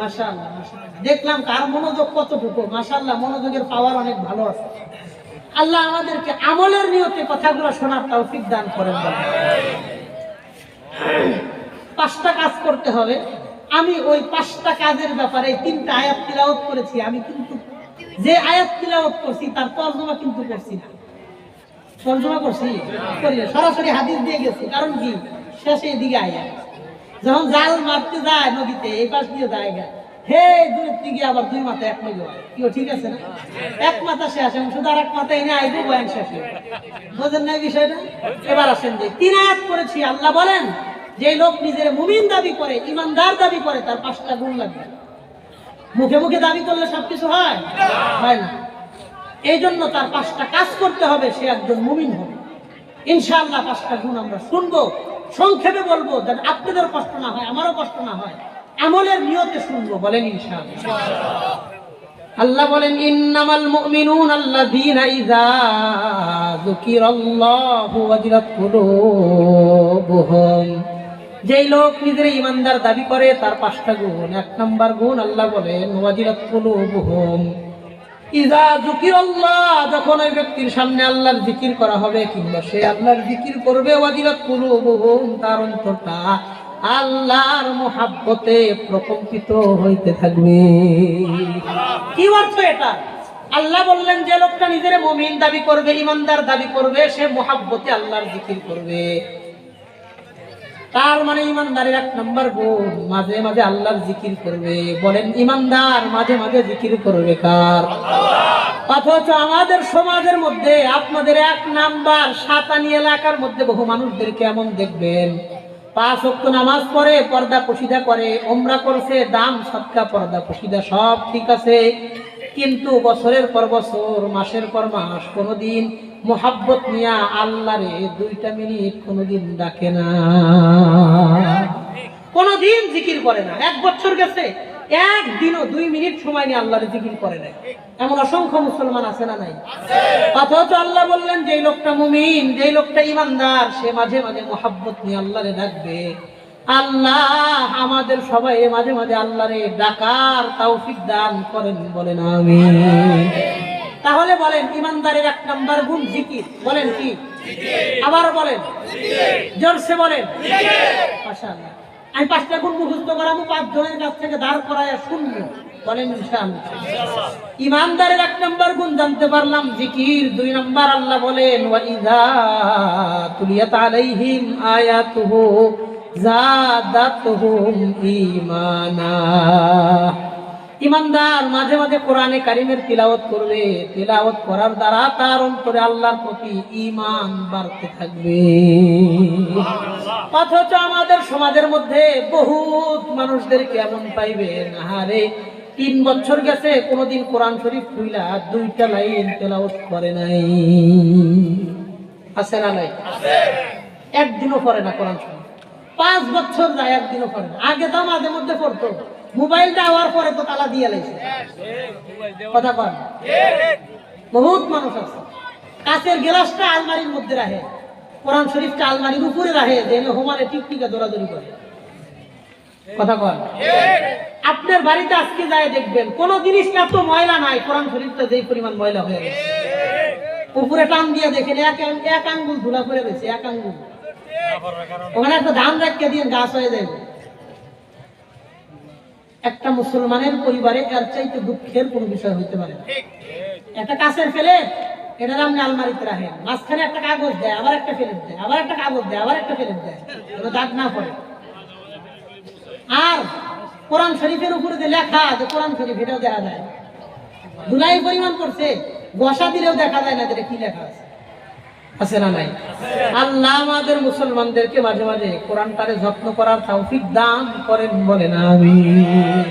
মাশাআল্লাহ মাশাআল্লাহ, দেখলাম কার মনোযোগ কতটুকু। মাশাআল্লাহ, মনোযোগের পাওয়ার অনেক ভালো আছে। আল্লাহ আমাদেরকে আমলের নিয়তে কথাগুলো শোনার তৌফিক দান করেন। 5টা কাজ করতে হবে। আমি ওই 5টা কাজের ব্যাপারে 3টা আয়াত তিলাওয়াত করেছি। আমি কিন্তু যে আয়াত তিলাওয়াত করছি তার তরজমা কিন্তু করছি না। তরজমা করছি করি না, সরাসরি হাদিস দিয়ে গেছি। কারণ কি, শেষে এদিকে আয়াত, যখন জাল মারতে যায় নদীতে এই পাশ দিয়ে যায় গা, হে দূরের দিকে আবার 2 মাথা এক নদী হয়, কি ঠিক আছে না? এক মাথা শেষ, আমি শুধু আর এক মাথা এনে আইবো, বয়ান শেষ হয়ে। বোঝেন না বিষয়টা? এবার আসেন যে 3 আয়াত করেছি। আল্লাহ বলেন, যে লোক নিজের মুমিন দাবি করে, ইমানদার দাবি করে, তার 5টা গুণ লাগবে। মুখে মুখে দাবি করলে সবকিছু হয় না। এই জন্য তার 5টা কাজ করতে হবে, সে একজন মুমিন হবে। ইনশাআল্লাহ 5টা গুণ আমরা শুনবো, সংক্ষেপে বলবো, যাতে আপনাদের কষ্ট না হয়, আমারও কষ্ট না হয়। আমলের নিয়তে শুনবো, বলেন ইনশাআল্লাহ। আল্লাহ বলেন, ইন্নামাল মুমিনুনা আল্লাযীনা ইযা যুকিরাল্লাহু ওয়াজিলাত কুলুবুহুম। যেই লোক নিজের ইমানদার দাবি করে তার 5টা গুণ। 1 নাম্বার গুণ আল্লাহ বলেন, ওয়াজিলাত কুলুবুহুম, ইযা যুকিরাল্লাহ, যখন ওই ব্যক্তির সামনে আল্লাহর জিকির করা হবে কিংবা সে আল্লাহর জিকির করবে, ওয়াজিলাত কুলুবুহুম, তার অন্তরটা আল্লাহর মুহাব্বতে প্রকম্পিত হইতে থাকবে। কি অর্থ এটা? আল্লাহ বললেন, যে লোকটা নিজের মুমিন দাবি করবে, ইমানদার দাবি করবে, সে মুহাব্বতে আল্লাহর জিকির করবে। তার মানে ইমানদারের 1 নাম্বার গুণ, মাঝে মাঝে আল্লাহর জিকির করবে। বলেন, ইমানদার মাঝে মাঝে জিকির করবে কার? অথচ আমাদের সমাজের মধ্যে, আপনাদের 1 নাম্বার সাতানি এলাকার মধ্যে বহু মানুষদেরকে এমন দেখবেন, 5 ওয়াক্ত নামাজ পড়ে, পর্দা পশিদা করে, ওমরা করছে, দান সদকা, পর্দা পশিদা সব ঠিক আছে, কিন্তু বছরের পর বছর, মাসের পর মাস কোনোদিন মোহাব্বত নিয়া আল্লাহরে 2টা মিনিট কোনোদিন ডাকে না, কোনোদিন জিকির করে না। 1 বছর গেছে, একদিনও 2 মিনিট সময় নিয়ে আল্লাহরে জিকির করে নাই। এমন অসংখ্য মুসলমান আছে না নাই? অথচ আল্লাহ বললেন, যেই লোকটা মুমিন, যেই লোকটা ইমানদার, সে মাঝে মাঝে মোহাব্বত নিয়ে আল্লাহরে ডাকবে। আল্লাহ আমাদের সবাই মাঝে মাঝে আল্লাহরে ডাকার তৌফিক দান করেন, বলেন আমিন। তাহলে বলেন, ইমানদারের 1 নাম্বার গুণ জিকির। বলেন কি? আবার বলেন, জোরসে বলেন। মাশাআল্লাহ, আমি 5টা গুণ মুখস্থ করাবো, 5 জনের কাছ থেকে দাঁড় করায় শুনবো, বলেন ইনশাআল্লাহ। ইমানদারের 1 নাম্বার গুণ জানতে পারলাম, জিকির। 2 নাম্বার আল্লাহ বলেন, ওয়া ইযা তুলিয়াত আলাইহিম আয়াতুহু যাদাতুহুম ঈমানা। ইমানদার মাঝে মাঝে কোরআনে কারিমের তিলাওয়াত করবে, তিলাওয়াত করার দ্বারা তার অন্তরে আল্লাহর প্রতি ঈমান বাড়তে থাকবে। অথচ আমাদের সমাজের মধ্যে বহুত মানুষদেরকে এমন পাইবেন, আহারে 3 বছর গেছে, কোনোদিন কোরআন শরীফ খুইলা 2টা লাইন তেলাওয়াত করে নাই। আছে না নাই? একদিনও পড়ে না কোরআন শরীফ। 5 বছর যায়, একদিনও পড়ে না। আগে তো মাঝে মধ্যে পড়তো, মোবাইলটা হওয়ার পরে তো তালা দিয়ে লাইছে। কথা কন, বহুত মানুষ আছে কাঁচের গ্লাসটা আলমারির মধ্যে রাখে, কোরআন শরীফটা আলমারির উপরে রাখে, যেন হোমারে টিকটিকা দৌড়াদৌড়ি করে। কথা কন, আপনার বাড়িতে আজকে যায় দেখবেন, কোন জিনিস এত ময়লা নাই, কোরআন শরীফটা যেই পরিমাণ ময়লা হয়ে গেছে। উপরে টান দিয়ে দেখেন, এক আঙ্গুল ধুলা পড়ে রয়েছে, 1 আঙ্গুল। ওখানে একটা ধান রাখিয়ে দিয়ে গাছ হয়ে যাবে। একটা মুসলমানের পরিবারে এর চাইতে দুঃখের কোনো বিষয় হইতে পারে না। একটা কাছের ফেলে এটা আপনি আলমারিতে রাখেন, মাঝখানে একটা কাগজ দেয়, আবার একটা ফেলে দেয়, আবার একটা কাগজ দেয়, আবার একটা ফেলে দেয়, দাগ না পড়ে। আর কোরআন শরীফের উপরে যে লেখা যে কোরআন শরীফ, এটাও দেখা যায় ধুলাই পরিমাণ করছে, বসা দিলেও দেখা যায় না যে কি লেখা আছে। আছে না নাই? আল্লাহ আমাদের মুসলমানদেরকে মাঝে মাঝে কোরআনটারে যত্ন করার তৌফিক দান করেন, বলেন আমিন।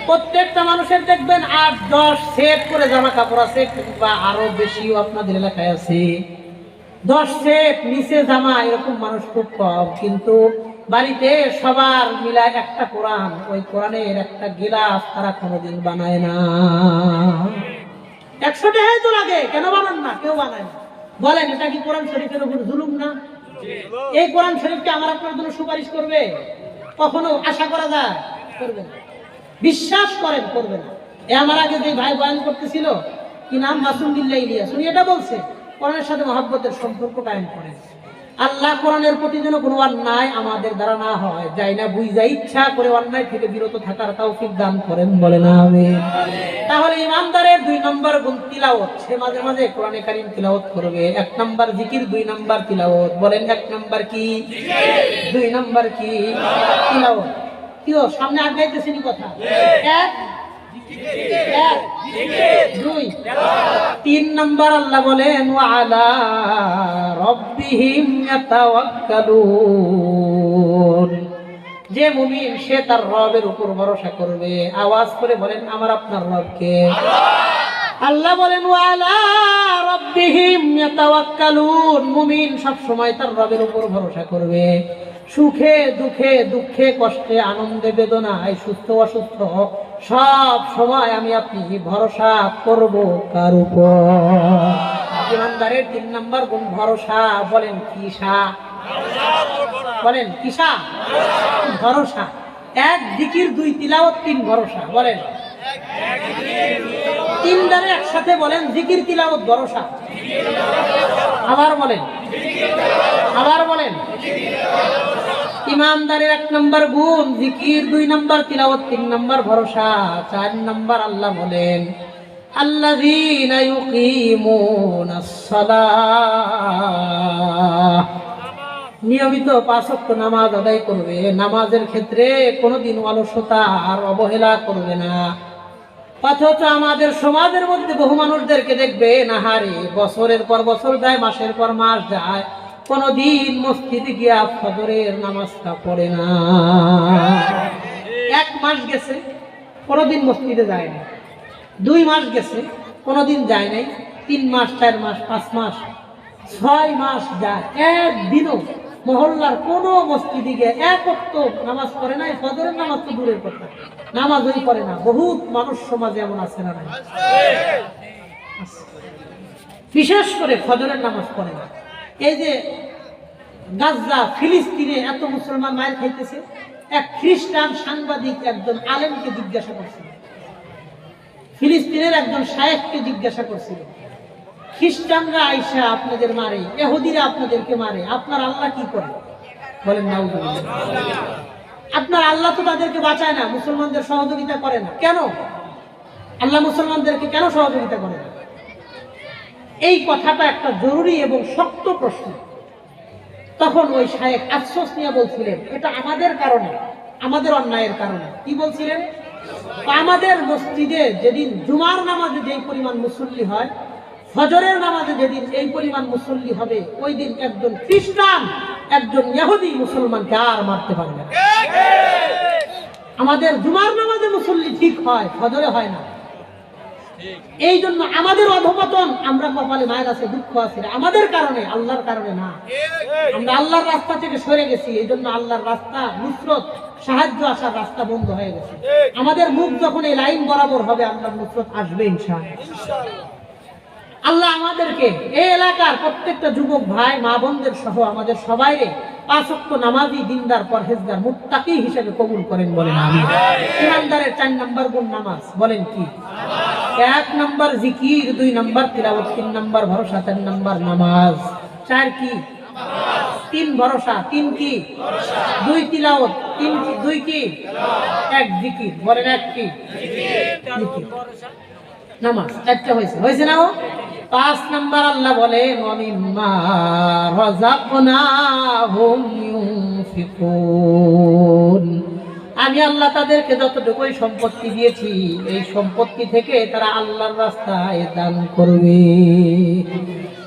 প্রত্যেকটা মানুষের দেখবেন 8-10 সেট করে জামা কাপড় আছে, কিংবা আরো বেশিও আপনাদের এলাকায় আছে। 10 সেট নিচে জামা, এরকম মানুষ খুব কম। কিন্তু বাড়িতে সবার মিলায় একটা কোরআন, ওই কোরআনের একটা গিলাফ তারা কোনোদিন বানায় না। 100 টাকাই তো লাগে, কেন বানান না? কেউ বানায় না। বলেন এটা কি কোরআন শরীফের উপর জুলুম না? এই কোরআন শরীফকে আমার আপনার জন্য সুপারিশ করবে? কখনো আশা করা যায়? করবে না। বিশ্বাস করেন করবে না। আমার আগে যে ভাই বয়ান করতেছিল, কি নাম, মাসুম বিল্লাহ ইলিয়াস, উনি এটা বলছে কোরআনের সাথে মহব্বতের সম্পর্ক কায়েম করেন। আল্লাহ কোরআনের প্রতি যেন কোনো অন্যায় আমাদের দ্বারা না হয়, যাই না বুঝা ইচ্ছা করে অন্যায় থেকে বিরত থাকার তৌফিক দান করেন, বলেন আমিন। তাহলে ইমানদারের 2 নম্বর গুণ তিলাওয়াত। সে মাঝে মাঝে কোরআনে কারীম তিলাওয়াত করবে। 1 নম্বর জিকির, 2 নম্বর তিলাওয়াত। বলেন 1 নম্বর কি? 2 নম্বর কি? তিলাওয়াত। কিও সামনে আগাইতেছেনি কথা? 1 2 3 নম্বর আল্লাহ বলেন ওয়া আলা রাব্বিহিম ইয়াতাওয়াক্কালুন। যে মুমিন সে তার রবের উপর ভরসা করবে। আওয়াজ করে বলেন আমার আপনার রবকে। আল্লাহ বলেন ওয়া আলা রাব্বিহিম ইয়াতাওয়াক্কালুন। মুমিন সব সময় তার রবের উপর ভরসা করবে। সুখে দুঃখে, দুঃখে কষ্টে, আনন্দে বেদনায়, সুস্থ অসুস্থ, সব সময় আমি আপনি ভরসা করব কার উপর? ইমানদারের 3 নম্বর গুণ ভরসা। বলেন কিসা? বলেন কিসা? ভরসা। 1 জিকির, 2 তিলাওয়াত, 3 ভরসা। বলেন 3 দ্বারা একসাথে বলেন জিকির, তিলাওয়াত, ভরসা। আবার বলেন, আবার বলেন। ইমানদারের 1 নম্বর গুণ জিকির, 2 নম্বর তিলাওয়াত, 3 নম্বর ভরসা। 4 নম্বর আল্লাহ বলেন আল্লাযীনা ইউকিমুনাস সালাহ। নিয়মিত 5 ওয়াক্ত নামাজ আদায় করবে। নামাজের ক্ষেত্রে কোনোদিন অলসতা আর অবহেলা করবে না। অথচ আমাদের সমাজের মধ্যে বহু মানুষদেরকে দেখবে নাহারে বছরের পর বছর যায়, মাসের পর মাস যায়, কোনদিন মসজিদে গিয়া ফজরের নামাজটা পড়ে না। 1 মাস গেছে কোনদিন মসজিদে যায় না, 2 মাস গেছে কোনদিন যায় নাই, 3 মাস, 4 মাস, 5 মাস, 6 মাস যায়, একদিনও মহল্লার কোন মসজিদে গিয়ে 1 ওয়াক্ত নামাজ পড়ে নাই। ফজরের নামাজ তো দূরের কথা, নামাজই পড়ে না। বহুত মানুষ সমাজে এমন আছে না? বিশেষ করে ফজরের নামাজ পড়ে না। এই যে গাজা, ফিলিস্তিনে এত মুসলমান মায়ের খাইতেছে, এক খ্রিস্টান সাংবাদিক একজন আলেমকে জিজ্ঞাসা করছিল, ফিলিস্তিনের একজন শায়েখকে জিজ্ঞাসা করছিল, খ্রিস্টানরা আইসা আপনাদের মারে, ইহুদিরা আপনাদেরকে মারে, আপনার আল্লাহ কি করে? বলেন নাউজুবিল্লাহ। আপনার আল্লাহ তো তাদেরকে বাঁচায় না, মুসলমানদের সহযোগিতা করে না, কেন? আল্লাহ মুসলমানদেরকে কেন সহযোগিতা করে না? এই কথাটা একটা জরুরি এবং শক্ত প্রশ্ন। তখন ওই শায়েখ আফসোস নিয়ে বলছিলেন এটা আমাদের কারণে, আমাদের অন্যায়ের কারণে। কি বলছিলেন? আমাদের মসজিদে যেদিন জুমার নামাজে যেই পরিমাণ মুসল্লি হয়, ফজরের নামাজে যেদিন এই পরিমাণ মুসল্লি হবে, ওই দিন একজন খ্রিস্টান, একজন ইহুদি মুসলমানকে আর মারতে পারবে না। আমাদের জুমার নামাজে মুসল্লি ঠিক হয়, ফজরে হয় না। এই জন্য আমাদের অধপতন, আমরা কপালে মায়ের আছে, দুঃখ আছে, আমাদের কারণে, আল্লাহর কারণে না। আমরা আল্লাহর রাস্তা থেকে সরে গেছি, এই জন্য আল্লাহর রাস্তা, নুসরত, সাহায্য আসার রাস্তা বন্ধ হয়ে গেছে। আমাদের মুখ যখন এই লাইন বরাবর হবে, আল্লাহর নুসরত আসবে ইনশাআল্লাহ। আল্লাহ আমাদেরকে এই এলাকার প্রত্যেকটা যুবক ভাই, মা বোনদের সহ আমাদের সবাইকে 5 ওয়াক্ত নামাজি, দিনদার, পরহেজগার, মুত্তাকি হিসেবে কবুল করেন, বলেন আমিন। ইমানদারের 4 নম্বর গুণ নামাজ। বলেন কি? 1 নম্বর জিকির, 2 নম্বর তিলাওয়াত, 3 নম্বর ভরসা, 4 নম্বর নামাজ। 4 কি? 3 ভরসা, 3 কি? 2 তিলাওয়াত, 3 কি? 2 কি? 1 জিকির। বলেন 1 কি? জিকির, নামাজ। 4টা হয়েছে, হয়েছে না? 5 নম্বর আল্লাহ বলেন ওয়া মিম্মা রাযাকনাহুম ইউনফিকুন। আমি আল্লাহ তাদেরকে যতটুকুই সম্পত্তি দিয়েছি, এই সম্পত্তি থেকে তারা আল্লাহর রাস্তায় দান করবে।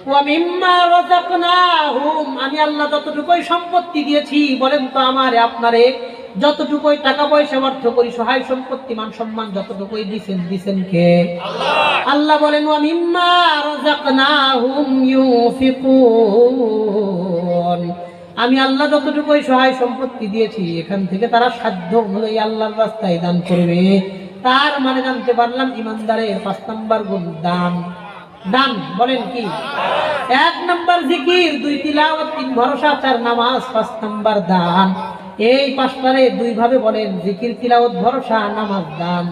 ওয়া মিম্মা রাযাকনাহুম, আমি আল্লাহ যতটুকুই সম্পত্তি দিয়েছি, বলেন তো আমারে আপনারে যতটুকুই টাকা পয়সা, অর্থ করি, সহায় সম্পত্তি, মান সম্মান যতটুকুই দিছেন কে? আল্লাহ। আল্লাহ বলেন ওয়া মিম্মা রাযাকনাহুম ইউনফিকুন, আমি আল্লাহ যতটুকুই সহায় সম্পত্তি দিয়েছি, এখান থেকে তারা সাধ্য অনুযায়ী আল্লাহর রাস্তায় দান করবে। তার মানে জানতে পারলাম ইমানদারের 5 নম্বর গুণ দান। দান বলেন কি? 1 নম্বর জিকির, 2 তিলাওয়াত, 3 ভরসা, 4 নামাজ, 5 নম্বর দান। এই 5টারে 2 ভাবে বলেন, জিকির, তিলাওয়াত, ভরসা, নামাজ, দান।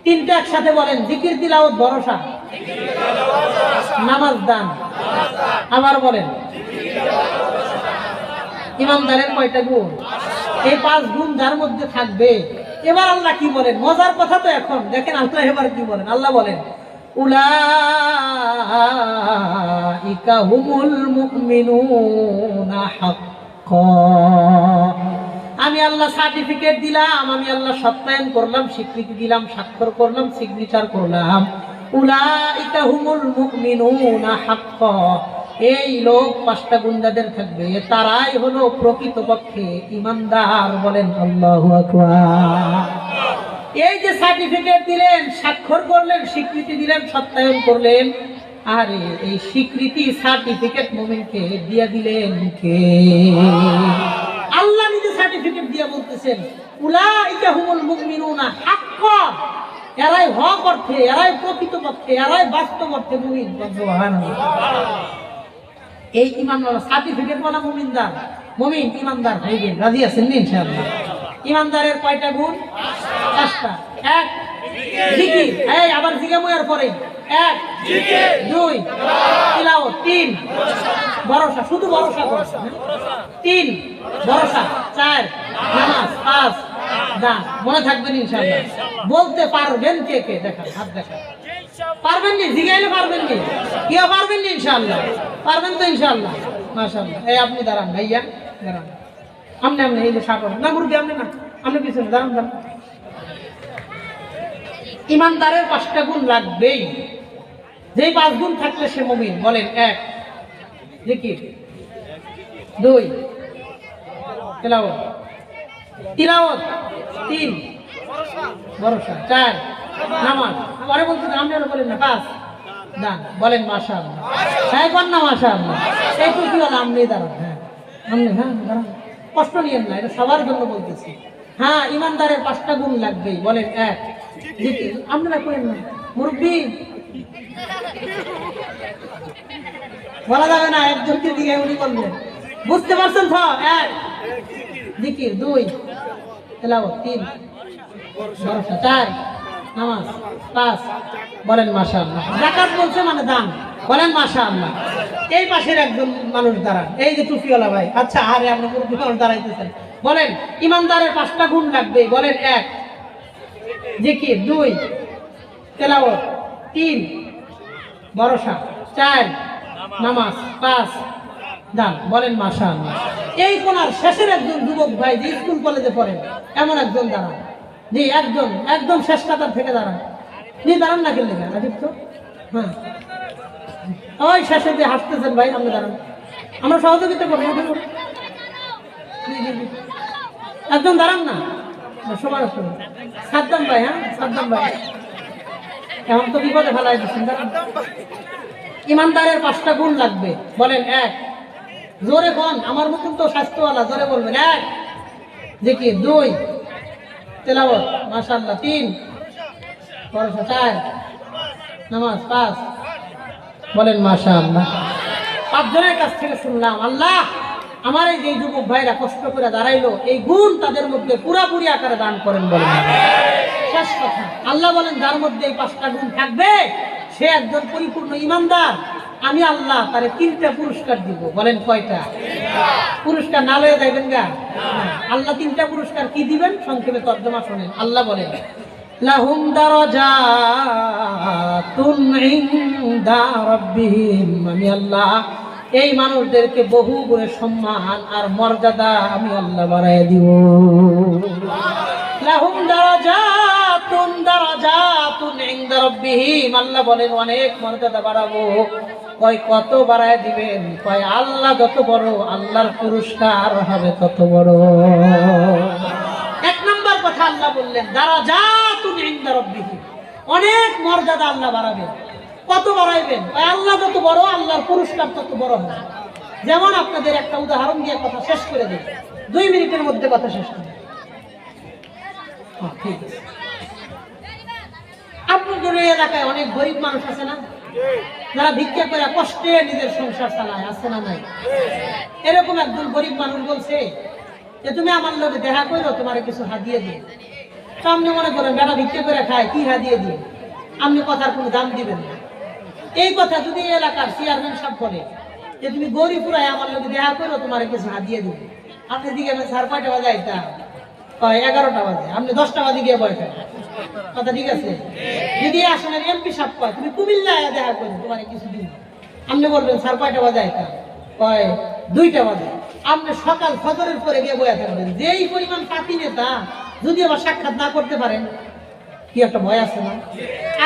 3টা একসাথে বলেন, জিকির, তিলাওয়াত, ভরসা, নামাজ, দান। আবার বলেন, ইমানদারের কয়টা গুণ? এই 5 গুণ যার মধ্যে থাকবে। এবার আল্লাহ কি বলেন? মজার কথা তো এখন দেখেন, আল্লাহ এবার কি বলেন? আল্লাহ বলেন, উলাইকা হুমুল মুমিনুনা হাক্কান। আমি আল্লাহ সার্টিফিকেট দিলাম, আমি আল্লাহ সত্যায়ন করলাম, স্বীকৃতি দিলাম, স্বাক্ষর করলাম, সিগনেচার করলাম। উলাইকা হুমুল মুমিনুনা হাক্কান। এই লোক 5টা গুণ যাদের থাকবে তারাই হলো প্রকৃতপক্ষে ইমানদার। বলেন আল্লাহু আকবার। এই যে সার্টিফিকেট দিলেন, স্বাক্ষর করলেন, স্বীকৃতি দিলেন, সত্যায়ন করলেন, আরে এই স্বীকৃতি সার্টিফিকেট মুমিনকে দিয়ে দিলেন কে? আল্লাহ নিজে সার্টিফিকেট দিয়ে বলতেছেন, উলাইকা হুমুল মুমিনুনা হাক্কান। এরাই হক অর্থে, এরাই প্রকৃতপক্ষে, এরাই বাস্তব অর্থে মুমিন। সুবহানাল্লাহ। এই ইমানওয়ালা সার্টিফিকেট ওয়ালা মুমিনদার, মুমিন ইমানদার হয়ে গেল। রাজি আছেন ইনশাআল্লাহ? ইমানদারের কয়টা গুণ? 5টা। 1 জিকির, এই আবার জিগাময়ের পরে 1 জিকির, 2 তিলাওয়াত, 3 ভরসা, শুধু ভরসা করো, 3 ভরসা, 4 নামাজ, 5 দান। মনে থাকবেন ইনশাআল্লাহ? বলতে পারবেন কে কে? দেখান, হাত দেখান। পারবেন নি? জিগাইলে পারবেন নি? কেউ পারবেন নি ইনশাআল্লাহ? পারবেন তো ইনশাআল্লাহ? মাশাআল্লাহ। এই আপনি দাঁড়ান ভাইয়া, দাঁড়ান। আমনে আমনে এই যে সাপড় না, মুরব্বি আমনে না, আমনে পিছনে দাঁড়ান, দাঁড়ান। ইমানদারের 5টা গুণ লাগবেই। যেই 5 গুণ থাকলে সে মুমিন। বলেন, 1 জিকির, 2 তিলাওয়াত, 3 ভরসা, 4 নামাজ। আরে বলতে আপনারা বলেন না, 5 দান। বলেন মাশাআল্লাহ। হ্যাঁ কোন না মাশাআল্লাহ। এই তো কি হলো? আমনে দাঁড়ান। হ্যাঁ আমনে, হ্যাঁ দাঁড়ান, কষ্ট নিয়েন না, এটা সবার জন্য বলতেছি। হ্যাঁ, ইমানদারের 5টা গুণ লাগবেই। বলেন, 1 জিকির। আপনারা করেন না মুরব্বি, বলা যাবে না, একজনকে দিয়ে উনি বললেন। বুঝতে পারছেন তো? 1 জিকির, 2 তিলাওয়াত, 3 ভরসা, 4 নামাজ, 5 বলেন মাশাআল্লাহ। যাকাত বলছে মানে দান। বলেন মাশাআল্লাহ। এই পাশের একজন মানুষ দাঁড়ান, এই যে টুপিওয়ালা ভাই। আচ্ছা, আরে আপনি পুরো মানুষ দাঁড়াইতেছেন। বলেন, ইমানদারের 5টা গুণ লাগবে। বলেন, 1 জিকির, 2 তেলাওয়াত, 3 ভরসা, 4 নামাজ, 5 দান। বলেন মাশাআল্লাহ। এই কোনার শেষের একজন যুবক ভাই যে স্কুল কলেজে পড়েন, এমন একজন দাঁড়ান। জি, একদম শেষ কাতার থেকে দাঁড়ান। জি, দাঁড়ান না কেন? আজিব তো। হ্যাঁ, ওই শেষে যে হাসতেছেন ভাই, আপনি দাঁড়ান, আমরা সহযোগিতা করবো। একদম দাঁড়ান না, সবার সাদ্দাম ভাই। হ্যাঁ সাদ্দাম ভাই, এখন তো বিপদে ফেলাই দিচ্ছেন। ইমানদারের 5টা গুণ লাগবে। বলেন, 1 জোরে কোন, আমার মতন তো স্বাস্থ্যওয়ালা, জোরে বলবেন। 1 জিকির, 2 তেলাওয়াত মাশাআল্লাহ, 3 ভরসা, 4 নামাজ, 5 বলেন মাশাআল্লাহ। 5 জনের কাছ থেকে শুনলাম, আল্লাহ আমার এই যে যুবক ভাইরা কষ্ট করে দাঁড়াইলো, এই গুণ তাদের মধ্যে পুরাপুরি আকারে দান করেন। বলেন শেষ কথা। আল্লাহ বলেন, যার মধ্যে এই 5টা গুণ থাকবে সে একজন পরিপূর্ণ ইমানদার। আমি আল্লাহ তারে 3টা পুরস্কার দিব। বলেন কয়টা? পুরস্কার না লয়ে যাবেন গা। আল্লাহ 3টা পুরস্কার কি দিবেন? সংক্ষেপে তর্জমা শোনেন। আল্লাহ বলেন, লাহুম দারাজাতুন ইনদা রাব্বিহিম। আমি আল্লাহ এই মানুষদেরকে বহু গুণে সম্মান আর মর্যাদা আমি আল্লাহ বাড়ায় দিব। লাহুম দারাজাতুন ইনদা রাব্বিহিম। আল্লাহ বলেন, অনেক মর্যাদা বাড়াবো। কয় কত বাড়ায় দিবেন? কয় আল্লাহ যত বড়, আল্লাহর পুরস্কার হবে তত বড়। 1 নম্বর কথা আল্লাহ বললেন, দারাজাতুন ইনদা রাব্বিহিম, অনেক মর্যাদা আল্লাহ বাড়াবেন। কত বাড়াইবেন? আল্লাহ যত বড়, আল্লাহর পুরস্কার তত বড় হবে। যেমন আপনাদের একটা উদাহরণ দিয়ে কথা শেষ করে দিই, 2 মিনিটের মধ্যে কথা শেষ করে। ঠিক আছে। আপনাদের এই এলাকায় অনেক গরিব মানুষ আছে না, যারা ভিক্ষা করে কষ্টে নিজের সংসার চালায়, আছে না নাই? এরকম একজন গরিব মানুষ বলছে যে তুমি আমার লোকে দেখা করো, তোমার কিছু হাদিয়ে দিয়ে। সামনে মনে করেন বেটা ভিক্ষা করে খায়, কি হাদিয়ে দিয়ে? আপনি কথার কোনো দাম দিবেন না। এই কথা যদি এলাকার চেয়ারম্যান সাহেব বলে যে তুমি গরিব পুরাই আমার লোকে দেখা করো, তোমার কিছু হাদিয়ে দিবে, আপনি দিকে সাড়ে 5টা বাজে আইতা 11টা বাজে, আপনি 10টা বাজে গিয়ে বয় থাকেন, কথা ঠিক আছে? যদি আসলে এমপি সাহেব কয় তুমি কুমিল্লায় দেখা করো, তোমার কিছু দিন, আপনি বলবেন সাড়ে 5টা বাজে আইতা 2টা বাজে, আপনি সকাল ফজরের পরে গিয়ে বয়ে থাকবেন। যেই পরিমাণ পাতি নেতা যদি আবার সাক্ষাৎ না করতে পারেন, কি একটা ভয় আছে না?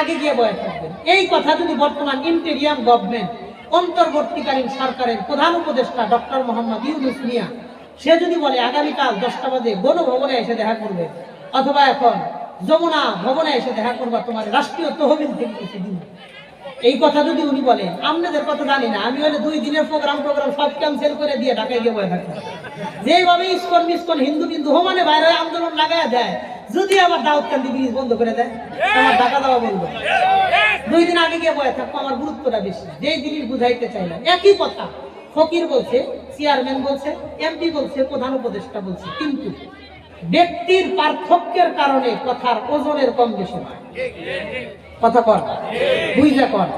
আগে গিয়ে বয়ে থাকবেন। এই কথা যদি বর্তমান ইন্টেরিয়াম গভর্নমেন্ট অন্তর্বর্তীকালীন সরকারের প্রধান উপদেষ্টা ডক্টর মোহাম্মদ ইউনূস মিয়া সে যদি বলে আগামীকাল 10টা বাজে গণভবনে এসে দেখা করবে, অথবা এখন যমুনা ভবনে এসে দেখা করবা, তোমার রাষ্ট্রীয় তহবিল থেকে কিছু দিন, এই কথা যদি উনি বলেন, আপনাদের কথা জানি না, আমি হলে 2 দিনের প্রোগ্রাম সব ক্যান্সেল করে দিয়ে ঢাকায় গিয়ে বয়ে থাকতাম। যেভাবে ইসকন মিসকন হিন্দু বিন্দু হোমানে বাইরে আন্দোলন লাগাইয়া দেয়, যদি আবার দাউদকান্দি ব্রিজ বন্ধ করে দেয়, আমার ঢাকা দেওয়া বলবো। 2 দিন আগে গিয়ে বয়ে থাকবো, আমার গুরুত্বটা বেশি। যেই জিনিস বুঝাইতে চাইলাম একই কথা, ফকির বলছে, চেয়ারম্যান বলছে, এমপি বলছে, প্রধান উপদেষ্টা বলছে, কিন্তু ব্যক্তির পার্থক্যের কারণে কথার ওজনের কম বেশি হয়। কথা কর, বুঝা কর।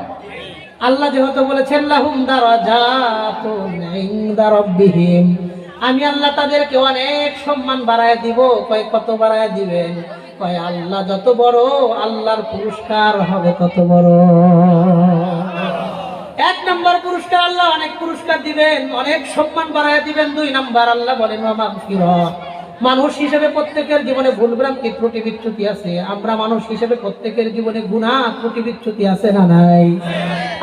আল্লাহ যেহেতু বলেছেন লাহুম দারাজাতুন ইনদা রাব্বিহিম, আমি আল্লাহ তাদেরকে অনেক সম্মান বাড়ায় দিব। কয় কত বাড়ায় দিবেন? কয় আল্লাহ যত বড়, আল্লাহর পুরস্কার হবে তত বড়। 1 নম্বর পুরস্কার, আল্লাহ অনেক পুরস্কার দিবেন, অনেক সম্মান বাড়ায় দিবেন। 2 নম্বর আল্লাহ বলেন ওয়া মাগফিরাত, মানুষ হিসেবে প্রত্যেকের জীবনে ভুলভ্রান্তি ত্রুটি বিচ্যুতি আছে। আমরা মানুষ হিসেবে প্রত্যেকের জীবনে গুনাহ ত্রুটি বিচ্যুতি আছে না নাই?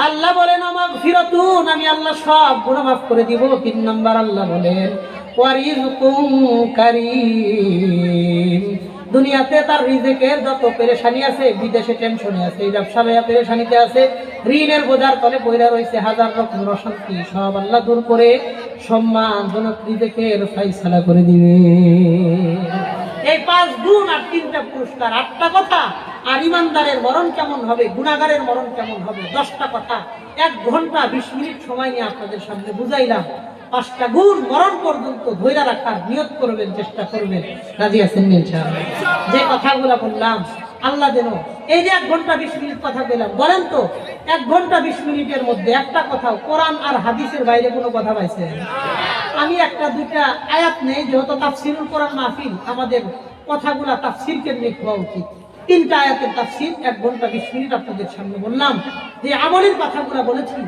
আল্লাহ বলেন মাগফিরাতুন, আমি আল্লাহ সব গুনাহ মাফ করে দিব। 3 নম্বর আল্লাহ বলেন ওয়া রিজকুম কারীম, দুনিয়াতে তার রিজিকের যত পেরেশানি আছে, বিদেশে টেনশনে আছে, এই ব্যবসায় পেরেশানিতে আছে, ঋণের বোঝার তলে পয়রা রয়েছে, হাজার রকম অশান্তি, সব আল্লাহ দূর করে সম্মানজনক রিজিকের ফয়সালা করে দিবে। এই 5 গুণ আর 3টা পুরস্কার, 8টা কথা। আর ইমানদারের মরণ কেমন হবে, গুনাহগারের মরণ কেমন হবে, 10টা কথা 1 ঘন্টা 20 মিনিট সময় নিয়ে আপনাদের সামনে বুঝাইলাম। 5টা গুণ মরণ পর্যন্ত ধৈর্য রাখার নিয়ত করবেন, চেষ্টা করবেন। রাজি আছেন ইনশাআল্লাহ? যে কথাগুলো বললাম আল্লাহ যেন এই যে 1 ঘন্টা 20 মিনিট কথা বললাম, বলেন তো 1 ঘন্টা 20 মিনিটের মধ্যে একটা কথাও কোরআন আর হাদিসের বাইরে কোনো কথা পাইছেন? আমি 1-2টা আয়াত নেই, যেহেতু তাফসিরুল কোরআন মাহফিল, আমাদের কথাগুলা তাফসির কেন্দ্রিক হওয়া উচিত। 3টা আয়াতের তাফসির 1 ঘন্টা 20 মিনিট আপনাদের সামনে বললাম। যে আমলের কথাগুলো বলেছি,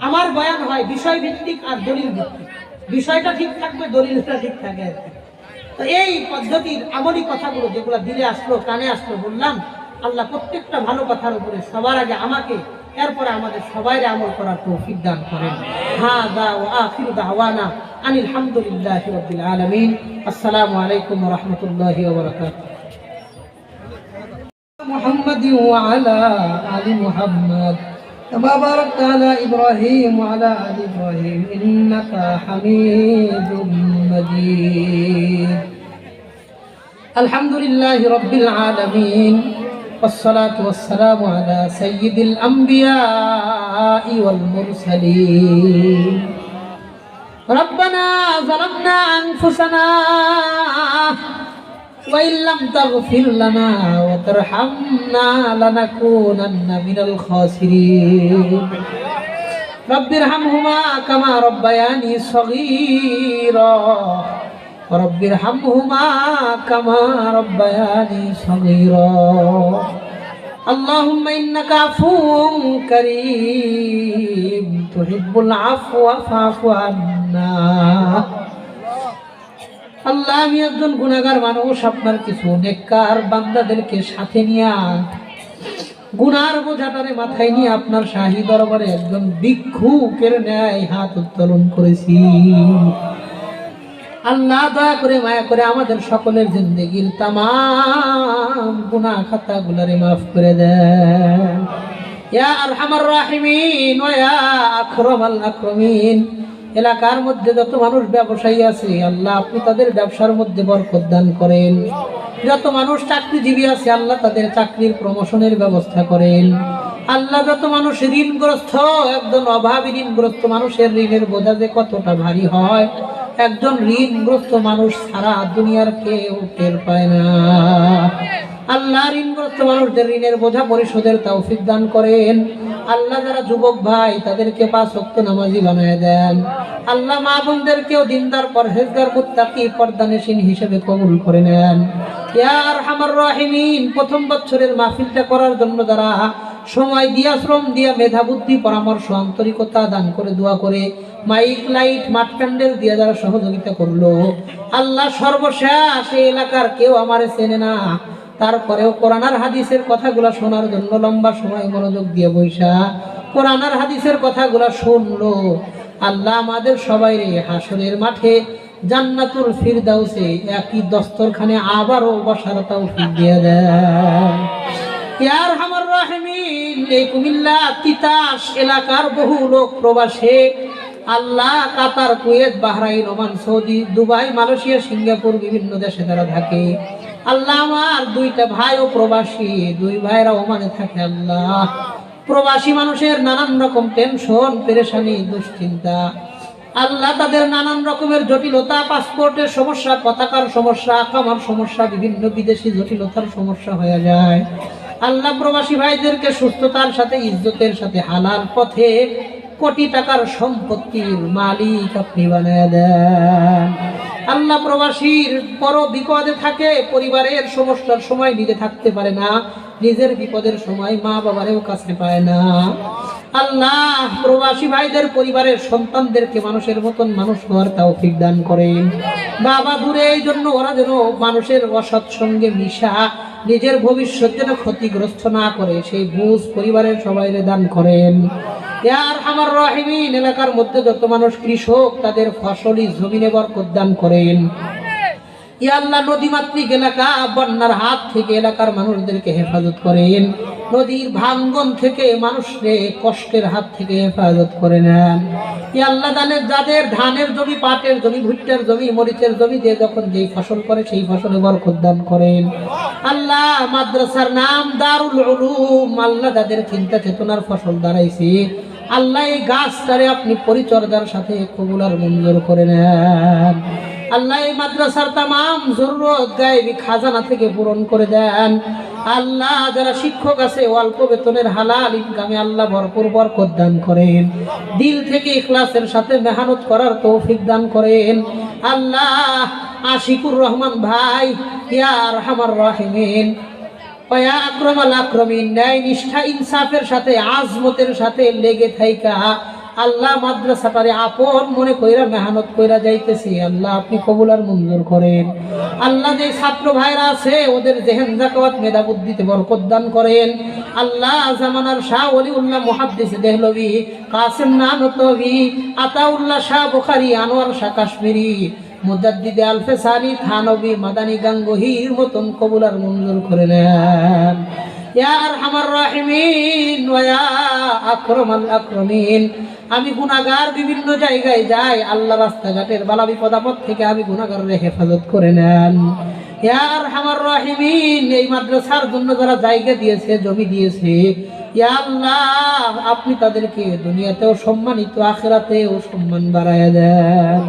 আমার বয়ান হয় বিষয় ভিত্তিক আর দলিল ভিত্তিক। বিষয়টা ঠিক থাকবে, দলিলটা ঠিক থাকে আর কি। তো এই পদ্ধতির আমলি কথাগুলো যেগুলো দিলে আসলো, কানে আসলো বললাম, আল্লাহ প্রত্যেকটা ভালো কথার উপরে সবার আগে আমাকে, এরপরে আমাদের সবাইরে আমল করার তৌফিক দান করেন। হাদা ওয়া আখিরু দাওয়ানা আনিল হামদুলিল্লাহি রাব্বিল আলামিন। আসসালামু আলাইকুম ওয়া রাহমাতুল্লাহি ওয়া বারাকাতুহু। মুহাম্মাদ ওয়া আলা আলি মুহাম্মাদ كما باركت على إبراهيم وعلى آل إبراهيم إنك حميد مجيد. الحمد لله رب العالمين والصلاة والسلام على سيد الأنبياء والمرسلين. ربنا ظلمنا أنفسنا وإن لم تغفر لنا وترحمنا لنكونن من الخاسرين. رب ارحمهما كما ربياني صغيرا رب ارحمهما كما ربياني صغيرا. اللهم إنك عفو كريم تحب العفو فاعف عنا. আল্লাহ, আমি একজন গুনাহগার মানুষ, আপনার কিছু নেককার বান্দাদেরকে সাথে নিয়ে গুনার বোঝাটারে মাথায় নিয়ে আপনার শাহী দরবারে একজন ভিক্ষুকের ন্যায় হাত উত্তোলন করেছি। আল্লাহ দয়া করে মায়া করে আমাদের সকলের জিন্দেগির তামাম গুনাহ খাতাগুলোরে মাফ করে দেন। ইয়া আরহামার রাহিমিন ওয়া ইয়া আকরামাল আকরামিন। এলাকার মধ্যে যত মানুষ ব্যবসায়ী আছে আল্লাহ আপনি তাদের ব্যবসার মধ্যে বরকত দান করেন। যত মানুষ চাকরিজীবী আছে আল্লাহ তাদের চাকরির প্রমোশনের ব্যবস্থা করেন। আল্লাহ যত মানুষ ঋণগ্রস্ত, একজন অভাবী ঋণগ্রস্ত মানুষের ঋণের বোঝা যে কতটা ভারী হয়, একজন ঋণগ্রস্ত মানুষ সারা দুনিয়ার কেউ টের পায় না। আল্লাহ ঋণগ্রস্ত মানুষদের ঋণের বোঝা পরিশোধের তৌফিক দান করেন। আল্লাহ যারা যুবক ভাই তাদেরকে 5 ওয়াক্ত নামাজি বানায় দেন। আল্লাহ মা বোনদেরকেও দিনদার পরহেজগার মুত্তাকি পর্দানশীন হিসেবে কবুল করে নেন। ইয়া আরহামার রাহিমিন, প্রথম বছরের মাহফিলটা করার জন্য যারা সময় দিয়া, শ্রম দিয়া, মেধা বুদ্ধি, পরামর্শ, আন্তরিকতা দান করে, দোয়া করে, মাইক লাইট মাঠ প্যান্ডেল দিয়ে যারা সহযোগিতা করলো, আল্লাহ সর্বশেষ এই এলাকার কেউ আমারে চেনে না, তারপরেও কোরআন আর হাদিসের কথাগুলো শোনার জন্য লম্বা সময় মনোযোগ দিয়ে বৈশা কোরআন আর হাদিসের কথাগুলো শুনলো, আল্লাহ আমাদের সবাই হাসরের মাঠে জান্নাতুল ফিরদাউসে একই দস্তরখানে আবারও বসার তৌফিক দিয়ে দেন। ইয়া আরহামার রাহিমিন, এই কুমিল্লা তিতাস এলাকার বহু লোক প্রবাসে, আল্লাহ Qatar, Kuwait, Bahrain, Oman, Saudi, Dubai, Malaysia, Singapore, বিভিন্ন দেশে তারা থাকে। আল্লাহ আমার 2টা ভাইও প্রবাসী, 2 ভাইরা ওমানে থাকে। আল্লাহ প্রবাসী মানুষের নানান রকম টেনশন, পেরেশানি, দুশ্চিন্তা, আল্লাহ তাদের নানান রকমের জটিলতা, পাসপোর্টের সমস্যা, পতাকার সমস্যা, আকামার সমস্যা, বিভিন্ন বিদেশি জটিলতার সমস্যা হয়ে যায়। আল্লাহ প্রবাসী ভাইদেরকে সুস্থতার সাথে, ইজ্জতের সাথে, হালাল পথে কোটি টাকার সম্পত্তির মালিক আপনি বানায় দেন। আল্লাহ প্রবাসীর বড় বিপদে থাকে, পরিবারের সমস্যার সময় নিজে থাকতে পারে না, নিজের বিপদের সময় মা বাবারেও কাছে পায় না। আল্লাহ প্রবাসী ভাইদের পরিবারের সন্তানদেরকে মানুষের মতন মানুষ হওয়ার তৌফিক দান করেন। বাবা দূরে, এই জন্য ওরা যেন মানুষের অসৎ সঙ্গে মিশা নিজের ভবিষ্যৎ যেন ক্ষতিগ্রস্ত না করে, সেই বুঝ পরিবারের সবাই দান করেন। ইয়া আরহামার রাহিমিন, এলাকার মধ্যে যত মানুষ কৃষক তাদের ফসলি জমিনে বরকত দান করেন। ইয়া আল্লাহ নদীমাতৃক এলাকা, বন্যার হাত থেকে এলাকার মানুষদেরকে হেফাজত করেন। নদীর ভাঙ্গন থেকে মানুষের কষ্টের হাত থেকে হেফাজত করে নেন। ইয়া আল্লাহ যাদের ধানের জমি, পাটের জমি, ভুট্টার জমি, মরিচের জমি, যে যখন যেই ফসল করে সেই ফসলে বরকত দান করেন। আল্লাহ মাদ্রাসার নাম দারুল উলুম, আল্লাহ যাদের চিন্তা চেতনার ফসল দাঁড়াইছে, আল্লাহ এই গাছটারে আপনি পরিচর্যার সাথে কবুল আর মঞ্জুর করে নেন। আল্লাহ এই মাদ্রাসার তামাম জরুরত গায়েবী খাজানা থেকে পূরণ করে দেন। আল্লাহ যারা শিক্ষক আছে অল্প বেতনের হালাল ইনকামে আল্লাহ ভরপুর বরকত দান করেন। দিল থেকে ইখলাসের সাথে মেহনত করার তৌফিক দান করেন। আল্লাহ আশিকুর রহমান ভাই, ইয়া আরহামার রাহিমিন, ওয়া আকরামাল আকরামিন, ন্যায় নিষ্ঠা ইনসাফের সাথে, আজমতের সাথে লেগে থাইকা আল্লাহ মাদ্রাসাটারে আপন মনে কইরা মেহনত কইরা যাইতেছি, আল্লাহ আপনি কবুল আর মঞ্জুর করেন। আল্লাহ যে ছাত্র ভাইরা আছে ওদের জেহেন যাকাত মেধা বুদ্ধিতে বরকত দান করেন। আল্লাহ জামানার শাহ ওলিউল্লাহ মুহাদ্দিস দেহলভী, কাসিম নানতভী, আতাউল্লাহ শাহ বুখারী, আনোয়ার শাহ কাশ্মীরি, মুজাদ্দিদে আলফে সানি থানবী, মাদানী গাঙ্গুহির মতন কবুল আর মঞ্জুর করে নেন। ইয়া আরহামার রাহিমিন ওয়া ইয়া আকরামাল আকরামিন, আমি গুনাহগার বিভিন্ন জায়গায় যাই, আল্লাহ রাস্তাঘাটের বালা বিপদ আপদ থেকে আমি গুনাহগারের হেফাজত করে নেন। ইয়া আরহামার রাহিমিন, এই মাদ্রাসার জন্য যারা জায়গা দিয়েছে, জমি দিয়েছে, ইয়া আল্লাহ আপনি তাদেরকে দুনিয়াতেও সম্মানিত, আখিরাতেও সম্মান বাড়ায়া দেন।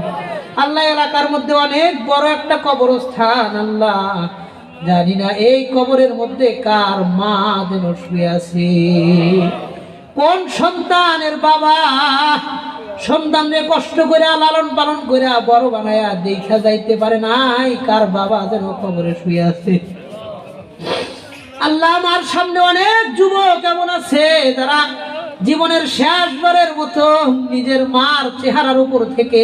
আল্লাহ এলাকার মধ্যে অনেক বড় একটা কবরস্থান, আল্লাহ জানি না এই কবরের মধ্যে কার মা যেন শুয়ে আছে, কোন সন্তানের বাবা সন্তানরে কষ্ট করে লালন পালন করে বড় বানায়া দেখা যাইতে পারে নাই, কার বাবা যেন কবরে শুয়ে আছে। আল্লাহ আমার সামনে অনেক যুবক এমন আছে যারা জীবনের শেষবারের মতো নিজের মার চেহারার উপর থেকে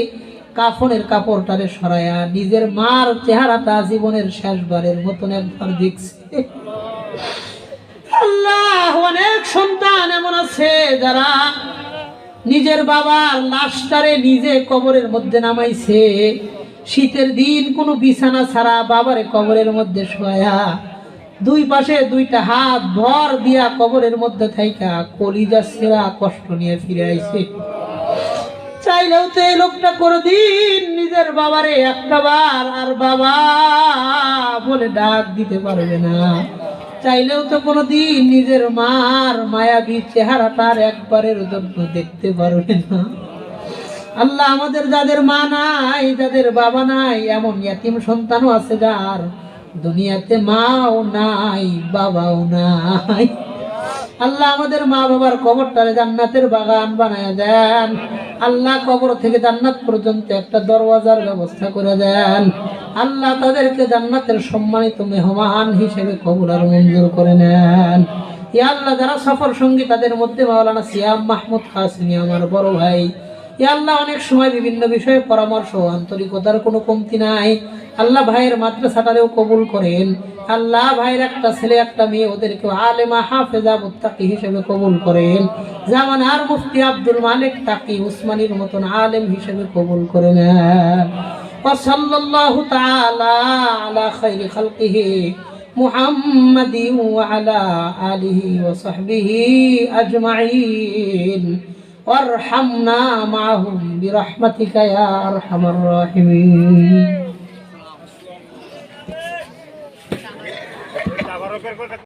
কাফনের কাপড়টারে সরায়া নিজের মার চেহারাটা জীবনের শেষবারের মতন একবার দেখছে। আল্লাহ অনেক সন্তান এমন আছে যারা নিজের বাবার লাশটারে নিজে কবরের মধ্যে নামাইছে, শীতের দিন কোনো বিছানা ছাড়া বাবারে কবরের মধ্যে শোয়া, 2 পাশে 2টা হাত ভর দিয়া কবরের মধ্যে থাইকা কলিজা ছেঁড়া কষ্ট নিয়ে ফিরে আইছে। চাইলেও তো এই লোকটা কোনদিন নিজের বাবারে একটা বার আর বাবা বলে ডাক দিতে পারবে না। চাইলেও তো কোনদিন নিজের মার মায়াবী চেহারাটার একবারের জন্য দেখতে পারবে না। আল্লাহ, আমাদের যাদের মা নাই, যাদের বাবা নাই, এমন ইয়াতিম সন্তানও আছে যার দুনিয়াতে মাও নাই বাবাও নাই। আল্লাহ, আমাদের মা বাবার কবরটারে জান্নাতের বাগান বানায় দেন। আল্লাহ, কবর থেকে জান্নাত পর্যন্ত একটা দরওয়াজার ব্যবস্থা করে দেন। আল্লাহ, তাদেরকে জান্নাতের সম্মানিত মেহমান হিসেবে কবুল আর মঞ্জুর করে নেন। ইয়া আল্লাহ, যারা সফর সঙ্গী তাদের মধ্যে মাওলানা সিয়াম মাহমুদ কাসেমি আমার বড় ভাই, ইয়া আল্লাহ, অনেক সময় বিভিন্ন বিষয়ে পরামর্শ আন্তরিকতার কোনো কমতি নাই। আল্লাহ, ভাইয়ের মাদ্রাসাটারেও কবুল করেন। আল্লাহ, ভাইয়ের একটা ছেলে একটা মেয়ে, ওদেরকে আলেমা হাফেজা মুত্তাকি হিসেবে কবুল করেন। জামানার মুফতি আব্দুল মালিক তাকি উসমানীর মতন আলেম হিসেবে কবুল করে নেন। ওয়া সাল্লাল্লাহু তাআলা আলা খায়রি খালকিহি মুহাম্মাদিন ওয়া আলা আলিহি ওয়া সাহবিহি আজমাইন। وارحمنا معهم برحمتك يا أرحم الراحمين.